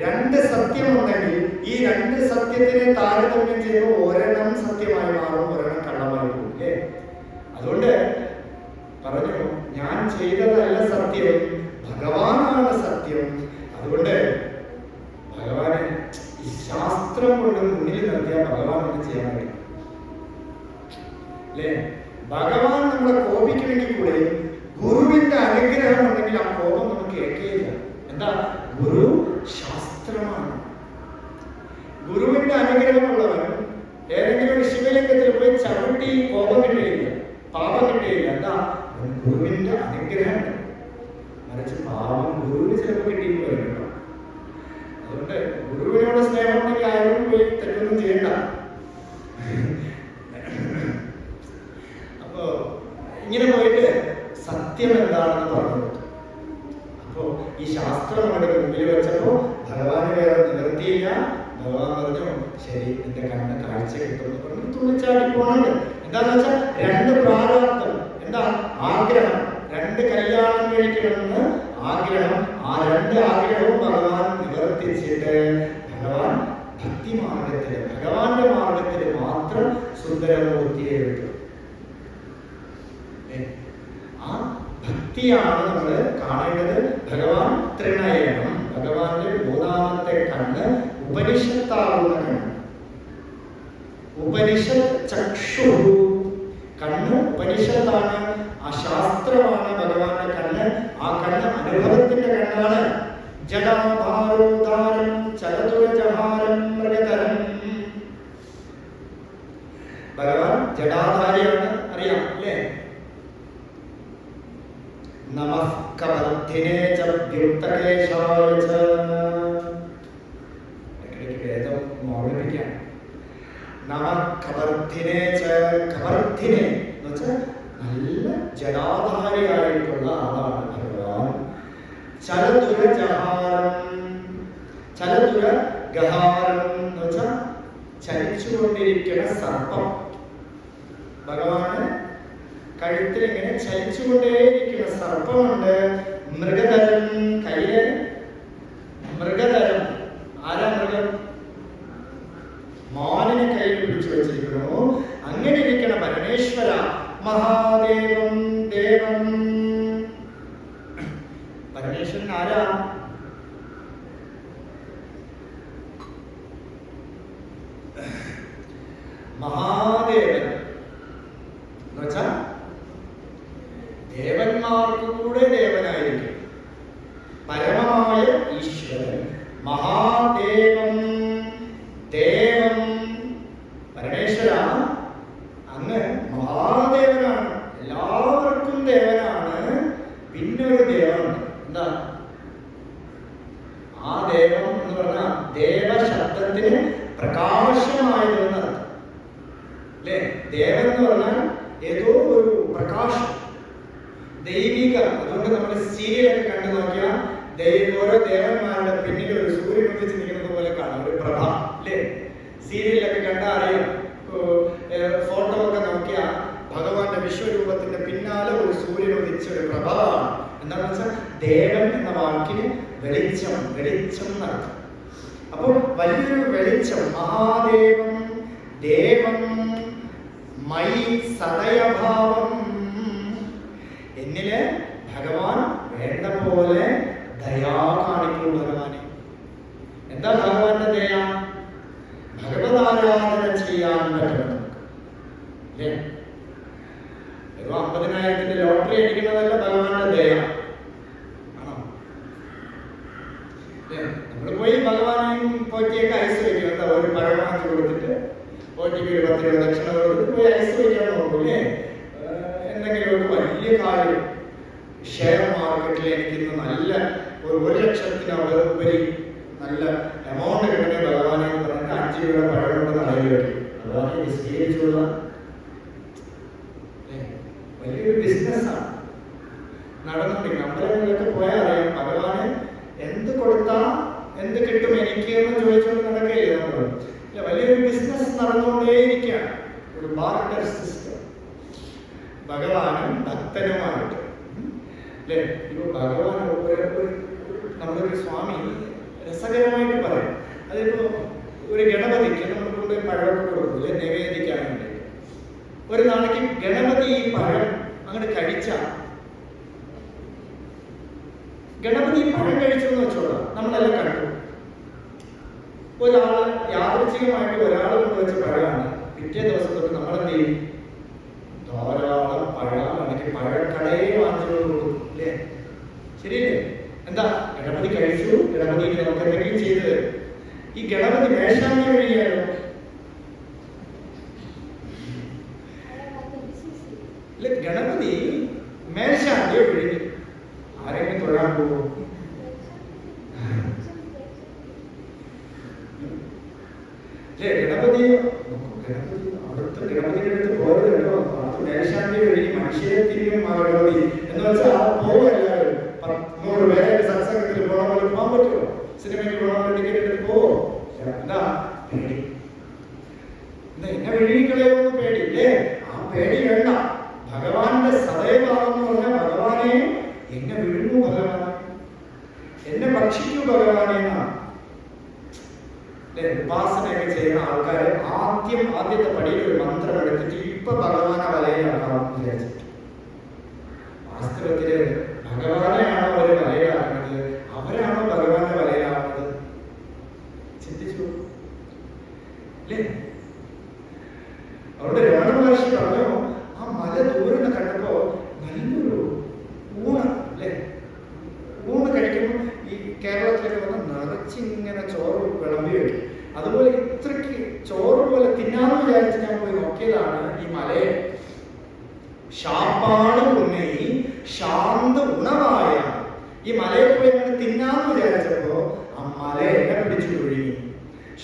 രണ്ട് സത്യമുണ്ടെങ്കിൽ ഈ രണ്ട് സത്യത്തിനെ താരതമ്യം ചെയ്യുമ്പോൾ ഒരെണ്ണം സത്യമായി മാറും, ഒരെണ്ണം കള്ളമായി പോകും അല്ലേ? അതുകൊണ്ട് പറഞ്ഞു, ഞാൻ ചെയ്തതല്ല സത്യം, ഭഗവാനാണ് സത്യം. അതുകൊണ്ട് ഭഗവാനെ ഈ ശാസ്ത്രം കൊണ്ട് മുന്നിൽ നിർത്തിയാൽ ഭഗവാൻ ഒന്നും ചെയ്യാൻ കഴിയും അല്ലേ? ഭഗവാൻ നമ്മളെ കോപിക്കണമെങ്കിൽ കൂടെ ഗുരുവിന്റെ അനുഗ്രഹം ഉണ്ടെങ്കിൽ ആ കോപം നമുക്ക് കേൾക്കുകയില്ല. എന്താ? ഗുരു ശാസ്ത്രമാണ്. ഗുരുവിന്റെ അനുഗ്രഹമുള്ളവൻ ഏതെങ്കിലും ഒരു ശിവലിംഗത്തിൽ പോയി ചവിട്ടി കോപം കിട്ടുകയില്ല, പാപം കിട്ടുകയില്ല. എന്താ? ഗുരുവിന്റെ അനുഗ്രഹം. മറിച്ച് പാപം ഗുരുവിന് ചിലപ്പോൾ കിട്ടിയിട്ട് വരും. അതുകൊണ്ട് ഗുരുവിനോട് സ്നേഹം ഉണ്ടെങ്കിൽ ആരും പോയി തെറ്റൊന്നും ചെയ്യണ്ട. അപ്പോ ഇങ്ങനെ പോയിട്ട് സത്യം എന്താണെന്ന് പറഞ്ഞു. അപ്പോ ഈ ശാസ്ത്രം നമ്മുടെ മുമ്പിൽ വെച്ചപ്പോ ഭഗവാന് വേറെ നിവർത്തിയില്ല. ഭഗവാൻ പറഞ്ഞു, ശരി എന്റെ കണ്ണ് കാഴ്ച കിട്ടുമെന്ന് പറഞ്ഞു തുള്ളിച്ചാടി പോണുണ്ട്. എന്താന്ന് വെച്ചാൽ രണ്ട് പ്രാരാബ്ദം. എന്താ? ആഗ്രഹം. രണ്ട് കല്യാണം കഴിക്കണമെന്ന് ആഗ്രഹം. ആ രണ്ട് ആഗ്രഹവും ഭഗവാൻ നിവർത്തിച്ചിട്ട് ഭഗവാൻ ഭക്തി മാർഗത്തില്, ഭഗവാന്റെ മാർഗത്തില് മാത്രം സുന്ദരമൂർത്തിയെ വിട്ടു. ആ ഭക്തിയാണ് നമ്മൾ കാണേണ്ടത്. ഭഗവാൻ ത്രിനയനം, ഭഗവാന്റെ മൂന്നാമത്തെ കണ്ണ് ഉപനിഷത്താവുന്ന കണ്ണ്. ഉപനിഷത്ത് ചക്ഷു, കണ്ണ് ഉപനിഷത്താണ്, ആ ശാസ്ത്രമാണ് ഭഗവാന്റെ കണ്ണ്. ആ കണ്ണ് അനുഭവത്തിന്റെ കണ്ണാണ്. ജഡാഭാരോദാരം ചലതുരജഹാരം മൃഗതരം. ഭഗവാൻ ജഡാധാരിയാണ്, അറിയാം അല്ലേ? നമഃ കവർദ്ധിനേ ച വ്യുക്തകേശായ ച. വേദം ഓർമ്മിപ്പിക്കാം. നമഃ കവർദ്ധിനേ ച. കവർദ്ധിനേ എന്ന് വെച്ചാൽ നല്ല ജഡാധാരിയായിട്ടുള്ള ആളാണ് ഭഗവാൻ. ചലതുര ജഹാരം, ചലതുര ഗഹാരം എന്ന് വെച്ചാൽ ചലിച്ചുകൊണ്ടിരിക്കുന്ന സർപ്പം. ഭഗവാന് കഴുത്തിൽ ഇങ്ങനെ ചലിച്ചുകൊണ്ടേയിരിക്കുന്ന സർപ്പമുണ്ട്. മൃഗധരം, കയ്യില് മൃഗധരം. ആരാ മൃഗം? മാനിനെ കയ്യിൽ പിടിച്ചു വെച്ചിരിക്കുന്നു. അങ്ങനെ ഇരിക്കണ പരമേശ്വര മഹാദേവം ദേവം. പരമേശ്വരൻ ആരാ? മഹാദേവൻ എന്ന് വെച്ചാൽ ദേവന്മാർക്ക് കൂടെ ദേവനായിരിക്കും, പരമമായ ഈശ്വരൻ. മഹാദേവം ദേവം. പരമേശ്വര അങ്ങ് മഹാദേവനാണ്, എല്ലാവർക്കും ദേവനാണ്. പിന്നെ ഒരു ദേവനുണ്ട്. എന്താ? ആ ദേവം എന്ന് പറഞ്ഞാൽ ദേവശബ്ദത്തിന് പ്രകാശമായതെന്ന് അല്ലേ? ദേവൻ എന്ന് പറഞ്ഞാൽ ഏതോ ഒരു പ്രകാശം. കണ്ടു നോക്കിയാൽ ഓരോ ദേവന്മാരുടെ പിന്നിൽ ഒരു സൂര്യൻ ഉദിച്ച് നിൽക്കുന്നത് പോലെ കാണാം, ഒരു പ്രഭ അല്ലേ? സീരിയലൊക്കെ കണ്ടാൽ അറിയാം, ഫോട്ടോ ഒക്കെ നോക്കിയാൽ ഭഗവാന്റെ വിശ്വരൂപത്തിന്റെ പിന്നാലെ ഒരു സൂര്യൻ ഉദിച്ച ഒരു പ്രഭമാണ്. എന്താണെന്ന് വെച്ചാൽ ദേവൻ എന്ന വാക്കിന് വെളിച്ചം, വെളിച്ചം എന്നർത്ഥം. അപ്പോൾ വലിയൊരു വെളിച്ചം, മഹാദേവം ദേവം മയി സദയഭാവം, എന്നില് ഭഗവാൻ വേണ്ട പോലെ ദയാ കാണിക്കൂ ഭഗവാനെ. എന്താ ഭഗവാന്റെ ദയ? ഭഗവതാരാധന ചെയ്യാൻ പറ്റണം അല്ലേ? ഒരു 50,000 ലോട്ടറി അടിക്കുന്നതല്ല ഭഗവാന്റെ ദയ ആണോ? നമ്മൾ പോയി ഭഗവാനെയും പോറ്റിയൊക്കെ ഐസ് വയ്ക്കും. എന്താ, ഒരു പഴം വാങ്ങിച്ചു കൊടുത്തിട്ട് പോറ്റിക്ക് ഒരു 10 രൂപ ദക്ഷിണ കൊടുത്തിട്ട് പോയി ഐസ് വയ്ക്കാൻ നോക്കൂല്ലേ? എന്തെങ്കിലും ഒരു വലിയ കാര്യം, ഷെയർ മാർക്കറ്റിൽ എനിക്കിന്ന് നല്ല ഒരു 1,00,000 ഉപരി നല്ല എമൗണ്ട് കിട്ടുന്ന ഭഗവാനെ എന്ന് പറഞ്ഞിട്ട് 5 രൂപ പഴം കൊണ്ട് നടന്നു വെക്കും. ഭഗവാനെ സ്വീകരിച്ചുള്ള വലിയൊരു ബിസിനസ്സാണ് നടന്നുകൊണ്ടിരിക്കുന്നത്. അമ്പലങ്ങളിലൊക്കെ പോയാൽ അറിയാം, ഭഗവാന് എന്ത് കൊടുത്താൽ എന്ത് കിട്ടും എനിക്ക് എന്ന് ചോദിച്ചുകൊണ്ട് നടക്കുകയില്ലേ നമ്മൾ? ഇല്ല, വലിയൊരു ബിസിനസ് നടന്നുകൊണ്ടേയിരിക്കുകയാണ്, ഒരു ബാർട്ടർ സിസ്റ്റം ഭഗവാനും ഭക്തനുമായിട്ട് അല്ലേ? ഇപ്പൊ ഭഗവാൻ നമ്മളൊരു സ്വാമി രസകരമായിട്ട് പറയും. അതിപ്പോ ഒരു ഗണപതിക്ക് നമ്മൾ കൊണ്ടുപോയി പഴമൊക്കെ കൊടുക്കൂല്ലേ നിവേദിക്കാൻ വേണ്ടി. ഒരു നാளைക്ക് ഗണപതി ഈ പഴം അങ്ങോട്ട് കഴിച്ച, ഗണപതി ഈ പഴം കഴിച്ചു എന്ന് വെച്ചോളാം, നമ്മളെല്ലാം കണ്ടു. ഒരാള് യാദൃച്ഛികമായിട്ട് ഒരാൾ കൊണ്ടുവച്ച പഴമാണ്. പിറ്റേ ദിവസം തൊട്ട് നമ്മളെന്ത് ചെയ്യും? ധാരാളം പഴം അല്ലെങ്കിൽ പഴക്കടയെ വാങ്ങിച്ചു കൊടുക്കും അല്ലേ? ശരിയല്ലേ? എന്താ, ഗണപതി കഴിച്ചു, ഗണപതിക്ക് നമുക്ക് എന്തെങ്കിലും ചെയ്തു തരും. ഈ ഗണപതി മേശാന്തി വഴിയാലോ? അല്ലെ, ഗണപതി മേശാന്തിയെ വിഴുങ്ങി. ആരെങ്കിലും തൊഴാൻ പോകുമോ? അല്ലേ? ഗണപതി അവിടുത്തെ ഗണപതിയുടെ അടുത്ത് പോയത് കേട്ടോ, അത് മേശാന്തി വഴി മനുഷ്യരെ തിരിയും ഗണപതി എന്ന് വെച്ചാൽ പോവല്ലാരും 100 പേരെ സത്സംഗത്തിൽ പോകാൻ പോലെ പോകാൻ പറ്റുമോ? സിനിമയ്ക്ക് പോകാൻ ടിക്കറ്റ് എടുത്ത് പോവോ? എന്താ പേടി? എന്താ എന്നെ വിഴുങ്ങിക്കളയുമെന്ന് പേടിയില്ലേ? ആ പേടി വേണ്ട. ഭഗവാന്റെ സദൈവം എന്ന് പറഞ്ഞാൽ ഭഗവാനെ എന്നെ വിഴുങ്ങൂ ഭഗവാൻ, എന്നെ ഭക്ഷിക്കൂ ഭഗവാനെ എന്നാണ്. ഉപാസനയൊക്കെ ചെയ്യുന്ന ആൾക്കാർ ആദ്യത്തെ പടിയിൽ ഒരു മന്ത്രം എടുത്തിട്ട് ഇപ്പൊ ഭഗവാനെ വലയിലാക്കാമെന്ന് വിചാരിച്ചു. വാസ്തവത്തില് ഭഗവാനെയാണോ അവര് വലയിലാക്കുന്നത്, അവരാണോ ഭഗവാന്റെ വലയിലാക്കുന്നത്? ചിന്തിച്ചു അല്ലേ? അവിടെ രമണ മഹർഷി പറഞ്ഞു, ആ മല ദൂരം കണ്ടപ്പോ നല്ലൊരു ഊണ് അല്ലേ? ഊണ് കഴിക്കുമ്പോൾ ഈ കേരളത്തിലൊക്കെ വന്ന് നിറച്ചിങ്ങനെ ചോറ് വിളമ്പി വയ്ക്കും. അതുപോലെ ഇത്രയ്ക്ക് ചോറ് പോലെ തിന്നാമെന്ന് വിചാരിച്ച് ഞാൻ പോയി നോക്കിയതാണ് ഈ മലയെ. ശാപ്പാട് ഉണ്ണി ശാന്ത ഉണവായ ഈ മലയെ പോയി അങ്ങനെ തിന്നാമെന്ന് വിചാരിച്ചപ്പോ ആ മല എന്നെ പിടിച്ചു ഒഴുകി.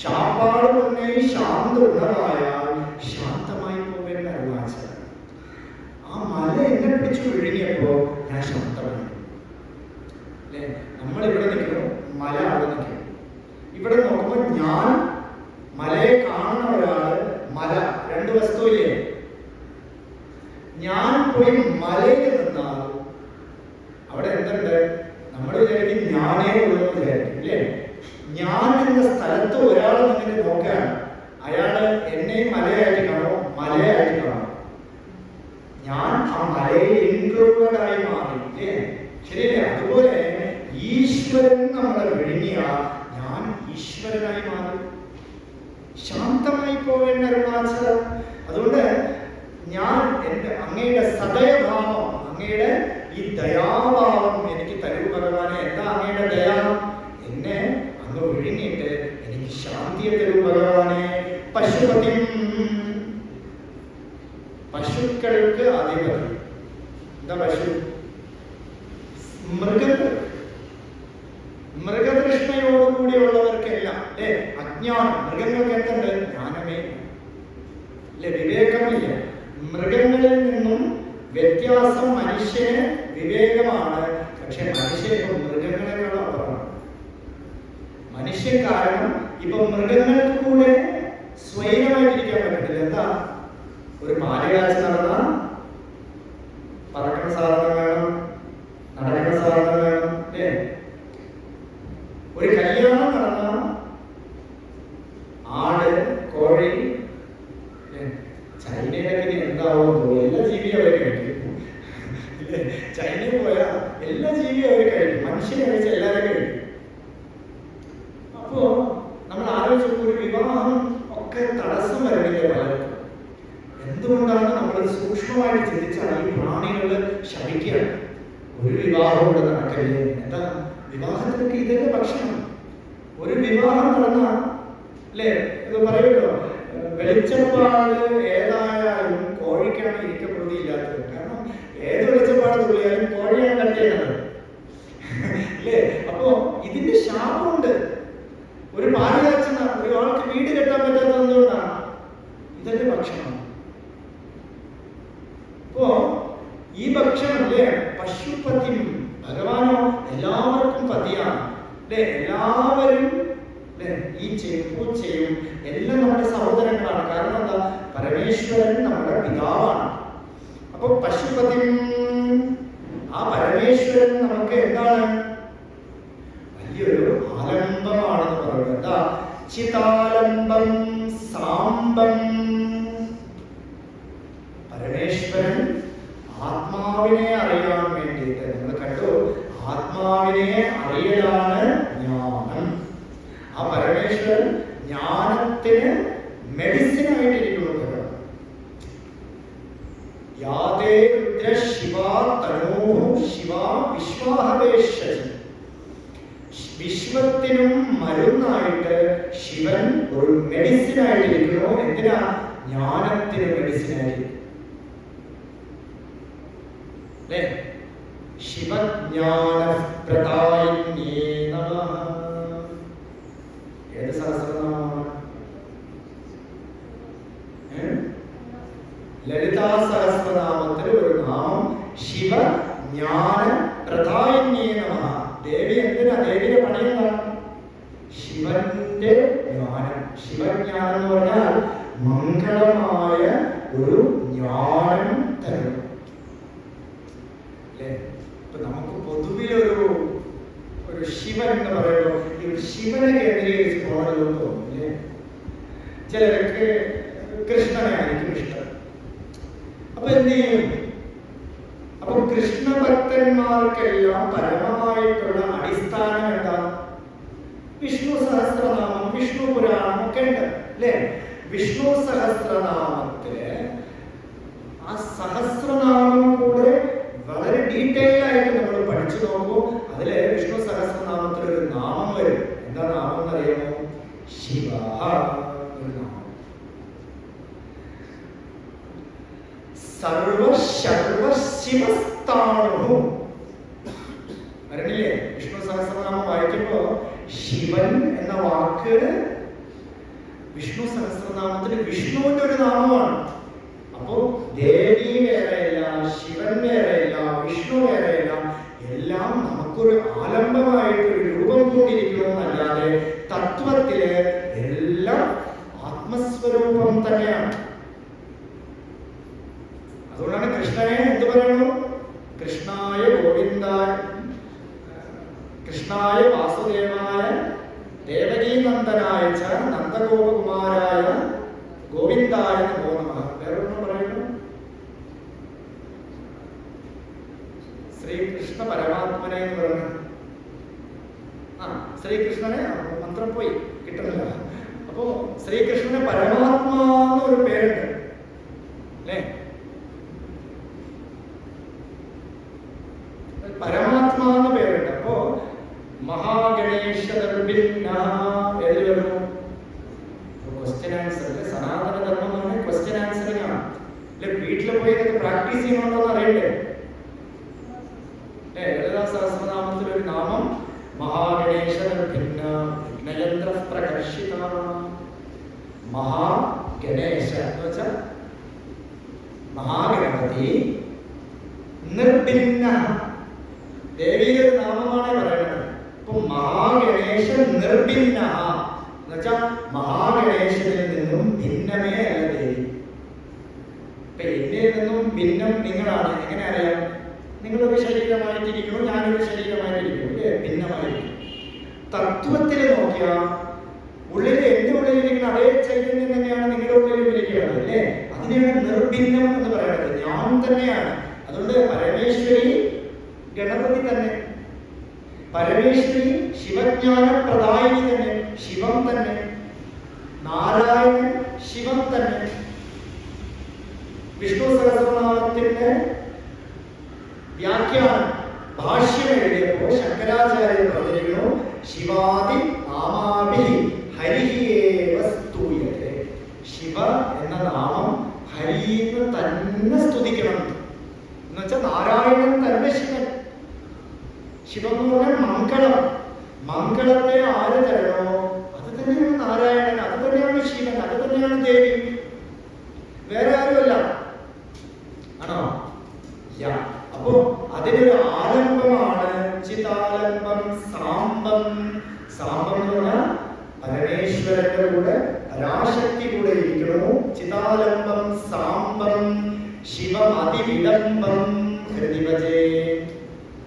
ശാപ്പാട് ഉണ്ണി ശാന്ത ഉണവായാൽ ശാന്തമായി പോവേണ്ട അരുണാചലം. ആ മല എന്നെ പിടിച്ചു ഒഴുകിയപ്പോ ഞാൻ ശാന്തമായി. നമ്മളിവിടെ നിൽക്കുന്നു, മല അവിടെ നിൽക്കുന്നു. ഇവിടെ നോക്കുമ്പോൾ ഞാൻ മലയെ കാണുന്ന ഒരാള്, മല, രണ്ട് വസ്തുവില്ലേ? ഞാൻ പോയി മലയിൽ നിന്നാൽ അവിടെ എന്തുണ്ട്? നമ്മൾ വിചാരിക്കും ഞാനേ ഉള്ളൂ വിചാരിക്കും ഇല്ലേ? ഞാൻ എന്ന സ്ഥലത്ത് ഒരാൾ നിന്നിട്ട് നോക്കുകയാണ്. അയാള് എന്നെയും മലയായിട്ട് കാണോ, മലയായിട്ട് കാണോ? ഞാൻ ആ മലയിൽ ഇൻക്ലൂഡഡ് ആയി മാറി ഇല്ലേ? ശരിയല്ലേ? അതുപോലെ ഈശ്വരൻ നമ്മളെ വിഴുങ്ങിയ ഞാൻ ഈശ്വരനായി മാറി, ശാന്തമായി പോവേണ്ട അരുണാചലം. അതുകൊണ്ട് ഞാൻ എൻ്റെ അങ്ങയുടെ സദയഭാവം, അങ്ങയുടെ ഈ ദയാഭാവം എനിക്ക് തരൂ ഭഗവാനെ. എന്താ അങ്ങയുടെ ദയ? എന്നെ അങ്ങ് വിഴുങ്ങിയിട്ട് എനിക്ക് ശാന്തിയെ തരൂ ഭഗവാനെ. പശുപതി, പശുക്കൾക്ക് അധിപതി. എന്താ പശു? മൃഗങ്ങൾ. മൃഗതൃഷ്ണയോടുകൂടിയുള്ളവർക്കെല്ലാം അല്ലേ അജ്ഞാനം. മൃഗങ്ങൾക്ക് എന്തുണ്ട്? ജ്ഞാനമേ അല്ലെ, വിവേകമില്ല. മൃഗങ്ങളിൽ നിന്നും വ്യത്യാസം മനുഷ്യന് വിവേകമാണ്. പക്ഷെ മനുഷ്യൻ ഇപ്പൊ മൃഗങ്ങളെക്കാളും അപ്പുറമാണ്. മനുഷ്യൻ കാരണം ഇപ്പൊ മൃഗങ്ങൾക്ക് കൂടെ സ്വൈരമായിട്ടിരിക്കാൻ പറ്റത്തില്ല. എന്താ? ഒരു മാലയാഴ്ച നടന്ന പറക്കുന്ന സാധനം വേണം, നടക്കുന്ന സാധനം വേണം, അല്ലേ? ഒരു കല്യാണം നടന്ന ആട്, കോഴി, ചൈനയിലൊക്കെ എന്താവും? എല്ലാ ജീവിയും അവർ കഴിക്കും. ചൈനയിൽ പോയാൽ എല്ലാ ജീവിയും അവർ കഴിക്കും. മനുഷ്യനെ കഴിച്ച എല്ലാവരും കഴിക്കും. അപ്പോ നമ്മൾ ആലോചിച്ചപ്പോൾ ഒരു വിവാഹം ഒക്കെ തടസ്സം വരണില്ലേ പലർക്കും? എന്തുകൊണ്ടാണ് നമ്മൾ സൂക്ഷ്മമായിട്ട് ചിന്തിച്ചാൽ ഈ പ്രാണികൾ ശപിക്കുകയാണ്. ഒരു വിവാഹം ഇവിടെ നടക്കല്ലേ? എന്താ വിവാഹത്തിനൊക്കെ ഇതല്ലേ ഭക്ഷണം? ഒരു വിവാഹം നടന്ന അല്ലേ, ഇത് പറയുമല്ലോ, വെളിച്ചപ്പാട് ഏതായാലും കോഴിക്കാണ് ഇരിക്കപ്രതി ഇല്ലാത്തത്. കാരണം ഏത് വെളിച്ചപ്പാട് തുള്ളിയാലും കോഴിയാണ് കട്ട് ചെയ്യുന്നത്, അല്ലേ? അപ്പോ ഇതിന്റെ ശാപമുണ്ട്. ഒരു പാലുകാച്ചന ഒരാൾക്ക് വീട് കെട്ടാൻ പറ്റാത്തത് എന്തുകൊണ്ടാണ്? ഇതല്ലേ ഭക്ഷണം. അപ്പോ ഈ ഭക്ഷണം അല്ലേ പശുപതി, ഭഗവാനോ എല്ലാവർക്കും പതിയാണ്, അല്ലേ? എല്ലാവരും ഈച്ചയും പൂച്ചയും എല്ലാം നമ്മുടെ സഹോദരങ്ങളാണ്. കാരണം എന്താ? പരമേശ്വരൻ നമ്മുടെ പിതാവാണ്. അപ്പൊ പശുപതി, ആ പരമേശ്വരൻ നമുക്ക് എന്താണ്? വലിയൊരു ആലംബമാണെന്ന് പറയുന്നത്. എന്താ? ചിതാലംബം സാംബം. പരമേശ്വരൻ ആത്മാവിനെ അറിയാൻ വേണ്ടിയിട്ട്, നിങ്ങൾ കണ്ടു, ആത്മാവിനെ അറിയലാണ് ജ്ഞാനം. ആ പരമേശ്വരൻ ജ്ഞാനത്തിന് മെഡിസിൻ ആയിട്ടിരിക്കുന്നു. യാതേ രുദ്ര ശിവ തനോ ശിവ വിശ്വാഹവേശി. വിശ്വത്തിനും മരുന്നായിട്ട് ശിവൻ ഒരു മെഡിസിൻ ആയിട്ടിരിക്കുന്നു. എന്തിനാ? ജ്ഞാനത്തിന് മെഡിസിൻ ആയിട്ട്. അല്ലേ? ശിവജ്ഞാന പ്രദായിന്യേ നമഃ. ഏത് സഹസ്രനാമമാണ്? ലളിതാ സഹസ്രനാമത്തിൽ ഒരു നാമം ശിവജ്ഞാന പ്രദായിന്യേ നമഃ. ദേവി എന്തിനാ? ദേവിയുടെ പണി എന്താണ്? ശിവന്റെ ജ്ഞാനം. ശിവജ്ഞാനം എന്ന് പറഞ്ഞാൽ മംഗളമായ ഒരു ജ്ഞാനം തരും. അല്ലേ? ഇപ്പൊ നമുക്ക് പൊതുവിലൊരു ശിവൻ എന്ന് പറയുമ്പോൾ ഈ ശിവനെ കേന്ദ്രീകരിച്ച് പോകണമെന്ന് തോന്നുന്നില്ലേ? ചിലർക്ക് കൃഷ്ണനായിരിക്കും ഇഷ്ടം. അപ്പൊ എന്ത് ചെയ്യും? അപ്പൊ കൃഷ്ണ ഭക്തന്മാർക്കെല്ലാം പരമമായിട്ടുള്ള അടിസ്ഥാനം എന്താണ്? വിഷ്ണു സഹസ്രനാമം, വിഷ്ണു പുരാണം ഒക്കെ ഉണ്ട്, അല്ലേ? വിഷ്ണു സഹസ്രനാമത്തില് ആ സഹസ്രനാമം കൂടെ വളരെ ഡീറ്റെയിൽ ആയിട്ട് നമ്മൾ പഠിച്ചു നോക്കൂ. അതിലെ വിഷ്ണു സഹസ്രനാമത്തിൽ ഒരു നാമം വരും. എന്താ നാമം എന്നറിയാമോ? ശിവ. ഒരു നാമം സർവശിവസ്ഥാണു വരണില്ലേ? വിഷ്ണു സഹസ്രനാമം വായിക്കുമ്പോ ശിവൻ എന്ന വാക്ക് വിഷ്ണു സഹസ്രനാമത്തിൽ വിഷ്ണുവിന്റെ ഒരു നാമമാണ്. അപ്പോ ദേവി വേറെയല്ല, ശിവൻ വേറെയല്ല, വിഷ്ണു വേറെയല്ല, എല്ലാം നമുക്കൊരു ആലംബമായിട്ടൊരു രൂപം കൊണ്ടിരിക്കണമെന്നല്ലാതെ തത്വത്തില് എല്ലാം ആത്മസ്വരൂപം തന്നെയാണ്. അതുകൊണ്ടാണ് കൃഷ്ണനെ എന്ത് പറയുന്നു? കൃഷ്ണായ ഗോവിന്ദായ, കൃഷ്ണായ വാസുദേവായ ദേവകീനന്ദനായ ച നന്ദഗോപകുമാരായ ഗോവിന്ദായ നമോ നമഃ. വേറൊന്നും പറയുന്നു? ശ്രീകൃഷ്ണ പരമാത്മനെ എന്ന് പറഞ്ഞു. ശ്രീകൃഷ്ണനെ മന്ത്രം പോയി കിട്ടുന്നില്ല. അപ്പോ ശ്രീകൃഷ്ണന് പരമാത്മാന്ന് ഒരു പേരുണ്ട്, അല്ലേ? പരമാത്മാന്ന് പേരുണ്ട്. അപ്പോ മഹാഗണേശ എഴുതി വരുന്നു. ക്വസ്റ്റ്യൻ ആൻസർ അല്ലെ? സനാതന ധർമ്മമാണ് ക്വസ്റ്റ്യൻ ആൻസറിങ് ആണ്. അല്ലെ? വീട്ടിൽ പോയി ഇതൊക്കെ പ്രാക്ടീസ് ചെയ്യണോന്ന് അറിയണ്ടേ? ലളിതാ സഹസ്രനാമത്തിൽ ഒരു നാമം മഹാഗണേശ വിഘ്നയന്ത്ര പ്രകർഷിത. മഹാഗണേശ എന്ന് വെച്ചാൽ മഹാഗണപതി, നിർഭിന്ന ദേവിയുടെ ഒരു നാമമാണ് പറയുന്നത്. അപ്പൊ മഹാഗണേശ നിർഭിന്ന എന്നുവെച്ചാൽ മഹാഗണേശനിൽ നിന്നും ഭിന്നമേ അല്ല ദേവി. ഇപ്പൊ എന്നിൽ നിന്നും ഭിന്നം നിങ്ങളാണ്. എങ്ങനെ അറിയാം? നിങ്ങളൊരു ശരീരമായിട്ടിരിക്കുന്നു, ഞാനൊരു ശരീരമായിട്ടിരിക്കുന്നു, അല്ലേ? ഭിന്നമായിരിക്കും. തത്വത്തിൽ നോക്കിയാൽ ഉള്ളിൽ എന്റെ ഉള്ളിലിരിക്കുന്ന അതേ ചൈതന്യം തന്നെയാണ് നിങ്ങളുടെ ഉള്ളിലും ഇരിക്കുന്നത്, അല്ലേ? അതിനെയാണ് നിർഭിന്നം എന്ന് പറയുന്നത്. ഞാൻ തന്നെയാണ്. അതുകൊണ്ട് പരമേശ്വരി ഗണപതി തന്നെ, പരമേശ്വരി ശിവജ്ഞാന പ്രദായിനി തന്നെ, ശിവം തന്നെ, നാരായണൻ ശിവം തന്നെ. വിഷ്ണു സഹസ്രനാമത്തിന്റെ വ്യാഖ്യാനം ഭാഷ്യം എഴുതിയപ്പോൾ ശങ്കരാചാര്യൻ പറഞ്ഞിരുന്നു, ശിവാദി നാമാഭി ഹരിയേവ സ്തുയത്തെ. ശിവ എന്ന നാമം ഹരിന്ന് തന്നെ സ്തുതിക്കണം എന്ന് വെച്ചാൽ നാരായണൻ തന്നെ ശിവൻ. ശിവം എന്ന് പറഞ്ഞാൽ മംഗളം. മംഗളത്തെ ആര് തരണോ അത് തന്നെയാണ് നാരായണൻ, അത് തന്നെയാണ് ശിവൻ, അത് തന്നെയാണ് ദേവി. വേറെ ആരുമല്ല. ആണോ? അപ്പോ അതിനൊരു ആലംബമാണ് ചിതാലംബം സാംബം. സാംബം എന്ന് പറഞ്ഞാൽ പരമേശ്വരന്റെ കൂടെ പരാശക്തി കൂടെ ഇരിക്കണു. ചിതാലംബം സാംബം ശിവം അതിവിടംബം ഹൃദിഭജേ.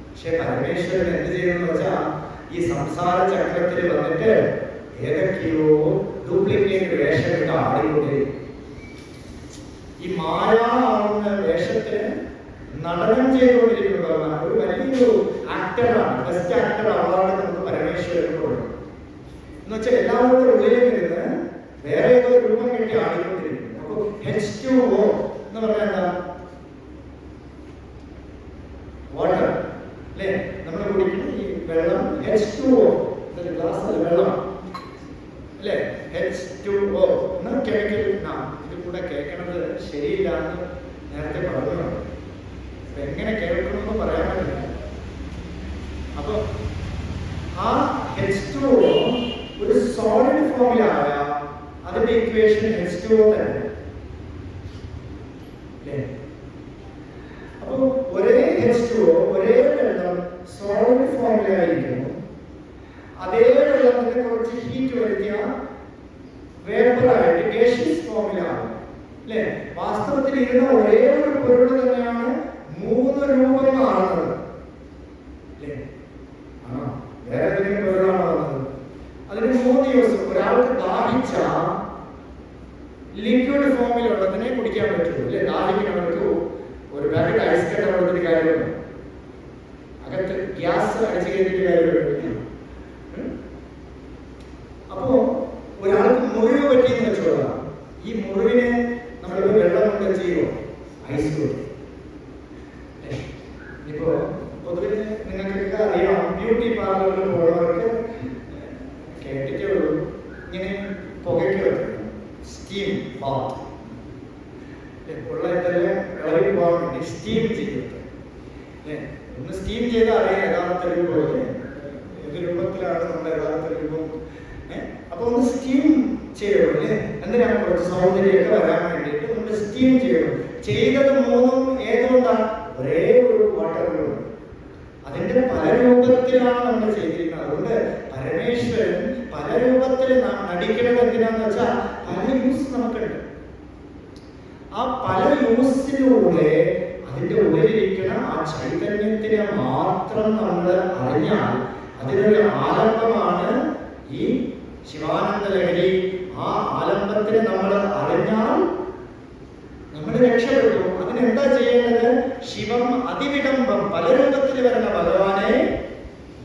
പക്ഷെ പരമേശ്വരൻ എന്ത് ചെയ്യുന്നു വെച്ചാൽ ഈ സംസാര ചക്രത്തിൽ വന്നിട്ട് ഏതൊക്കെയോ ഡ്യൂപ്ലിക്കേറ്റ് വേഷമിട്ട് ആടിക്കൊണ്ടിരിക്കും. ഈ മായാവുന്ന വേഷത്തിന് നടനം ചെയ്തുകൊണ്ടിരിക്കുന്ന ഭഗവാൻ ഒരു വലിയൊരു ആക്ടറാണ്. ബെസ്റ്റ് ആക്ടർ അവാർഡ് നമുക്ക് പരമേശ്വരന് കൊടുക്കും. എന്ന് വെച്ചാൽ എല്ലാവരുടെ ഉള്ളിലും ഇരുന്ന് വേറെ ഏതോ രൂപം കെട്ടി ആടിക്കൊണ്ടിരിക്കുന്നു. അപ്പൊ H2O എന്ന് പറഞ്ഞാൽ എന്താ? വാട്ടർ, അല്ലേ? നമ്മൾ കുടിക്കുന്ന ഈ വെള്ളം H2O, ഗ്ലാസ് അല്ല, വെള്ളം, അല്ലേ? H2O എന്ന കെമിക്കൽ. ഇത് കൂടെ കേൾക്കണത് ശരിയില്ല എന്ന് നേരത്തെ പറഞ്ഞു. എങ്ങനെ കേൾക്കണമെന്ന് പറയാൻ പറ്റില്ല. അപ്പൊ ആ H2O ഒരു സോളിഡ് ഫോമിലായ അതിന്റെ ഇക്വേഷൻ H2O തന്നെ, അല്ലേ? അപ്പൊ ഒരേ H2O, ഒരേ വെള്ളം സോളിഡ് ഫോമിലായിരിക്കുന്നു. അതേ വെള്ളത്തിന് കുറച്ച് ഹീറ്റ് വരുത്തിയ വേപ്പറായിട്ട് ഗേഷ്യസ് ഫോമിലാണ്, അല്ലേ? വാസ്തവത്തിൽ ഇരുന്ന ഒരേ ഒരു പൊരുൾ തന്നെയാണ് മൂന്ന് രൂപം മാറുന്നത്, അല്ലേ? ആണോ? വേറെ ഏതെങ്കിലും പൊരുളാണോ വന്നത്? അതിന് 3 ദിവസം. ഒരാൾക്ക് ദാഹിച്ച ലിക്വിഡ് ഫോമിലുള്ളതിനെ കുടിക്കാൻ പറ്റുള്ളൂ, അല്ലേ? ദാഹിക്കുന്നവർക്ക് ഒരു പാക്കറ്റ് ഐസ് കട്ട കൊടുത്തിട്ട് കാര്യമുണ്ട്, അകത്ത് ഗ്യാസ് അടിച്ചു കഴിഞ്ഞിട്ട് കാര്യമുണ്ട്. അപ്പോ ഒരാൾക്ക് മുറിവ് പറ്റിയെന്ന് വെച്ചോളാം. ഈ മുറിവിനെ നമ്മളിപ്പോ വെള്ളം കൊണ്ട് ചെയ്യുമോ? ഐസ് കൊടുക്കും. ഇപ്പോ പൊതുവെ നിങ്ങൾക്കൊക്കെ അറിയാം, ബ്യൂട്ടി പാർലറിൽ പോയവർക്ക് കേട്ടിട്ടേ ഉള്ളൂ, ഇങ്ങനെ പുകയ്ക്ക് വെക്കണം, സ്റ്റീം ബാത്ത്. ഉള്ള ഇതെല്ലാം ഇളകി പോകാൻ വേണ്ടി സ്റ്റീം ചെയ്തിട്ട്, ഒന്ന് സ്റ്റീം ചെയ്താൽ അറിയാം യഥാർത്ഥ രൂപം, അല്ലേ? ഏത് രൂപത്തിലാണ് നമ്മുടെ യഥാർത്ഥ രൂപം. അപ്പൊ ഒന്ന് സ്റ്റീം ചെയ്യണം, അല്ലേ? എന്തിനാണ്? കുറച്ച് സൗന്ദര്യമൊക്കെ വരാൻ വേണ്ടിയിട്ട് നമ്മൾ സ്റ്റീം ചെയ്യണം. ചെയ്തത് 3ഉം ഏതുകൊണ്ടാണ്? ഒരേ ഒരു വാട്ടറിലൂടെ. അതിന്റെ പല രൂപത്തിലാണ് നമ്മൾ ചെയ്തിരിക്കുന്നത്. അതുകൊണ്ട് പരമേശ്വരൻ പല രൂപത്തിൽ നടിക്കുന്നത് എന്തിനാന്ന് വെച്ചാൽ പല യൂസ് നമുക്കുണ്ട്. ആ പല യൂസിലൂടെ അതിന്റെ ഉള്ളിലിരിക്കുന്ന ആ ചൈതന്യത്തിനെ മാത്രം നമ്മൾ അറിഞ്ഞാൽ അതിനൊരു ആലംബമാണ് ഈ ശിവാനന്ദ ലഹരി. ആ ആലംബത്തിനെ നമ്മൾ അറിഞ്ഞാൽ നമ്മൾ രക്ഷപ്പെട്ടു. അതിനെന്താ ചെയ്യേണ്ടത്? ശിവം അതിവിടംബം, പല രൂപത്തിൽ വരുന്ന ഭഗവാനെ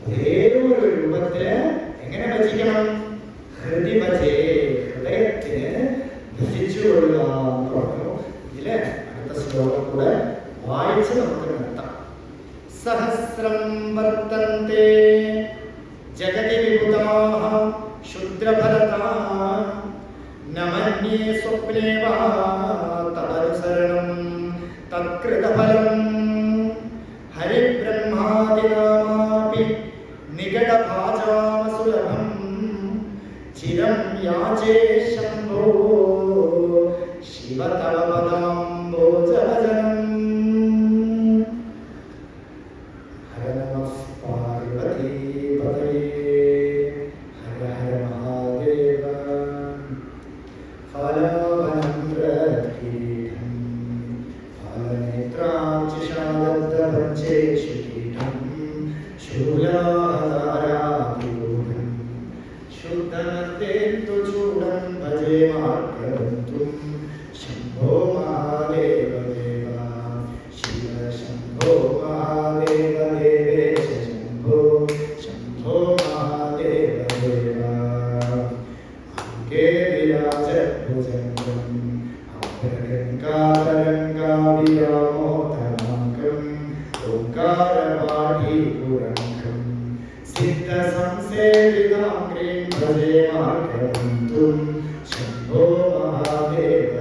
ഒരേ ഒരു രൂപത്തില് എങ്ങനെ ഭജിക്കണം? ഹൃദി ഭജേ, ഹൃദയത്തിന് ഭജിച്ചുകൊള്ളുക എന്ന് പറഞ്ഞു. ഇതില് അടുത്ത ശ്ലോകം കൂടെ വായിച്ച് നമുക്ക് നിർത്താം. സഹസ്രം വർത്തന്തെ ജഗതി വിബുധാഃ ശുദ്രഭരതാഃ നമന്യേ സ്വപ്നേവാ തദനുസരണം തത്കൃതഫലം ഹരിബ്രഹ്മാദിനാമാപി നിഗഡഭാജാമസുലഭം ചിരം യാചേ ശംഭോ ശിവ തവ പദാംബോജഭജനം. ഹര നമഃ സംസേവിതാം ക്രീം ഭജേ മാർഗബന്ധും ശംഭോ മഹാദേവ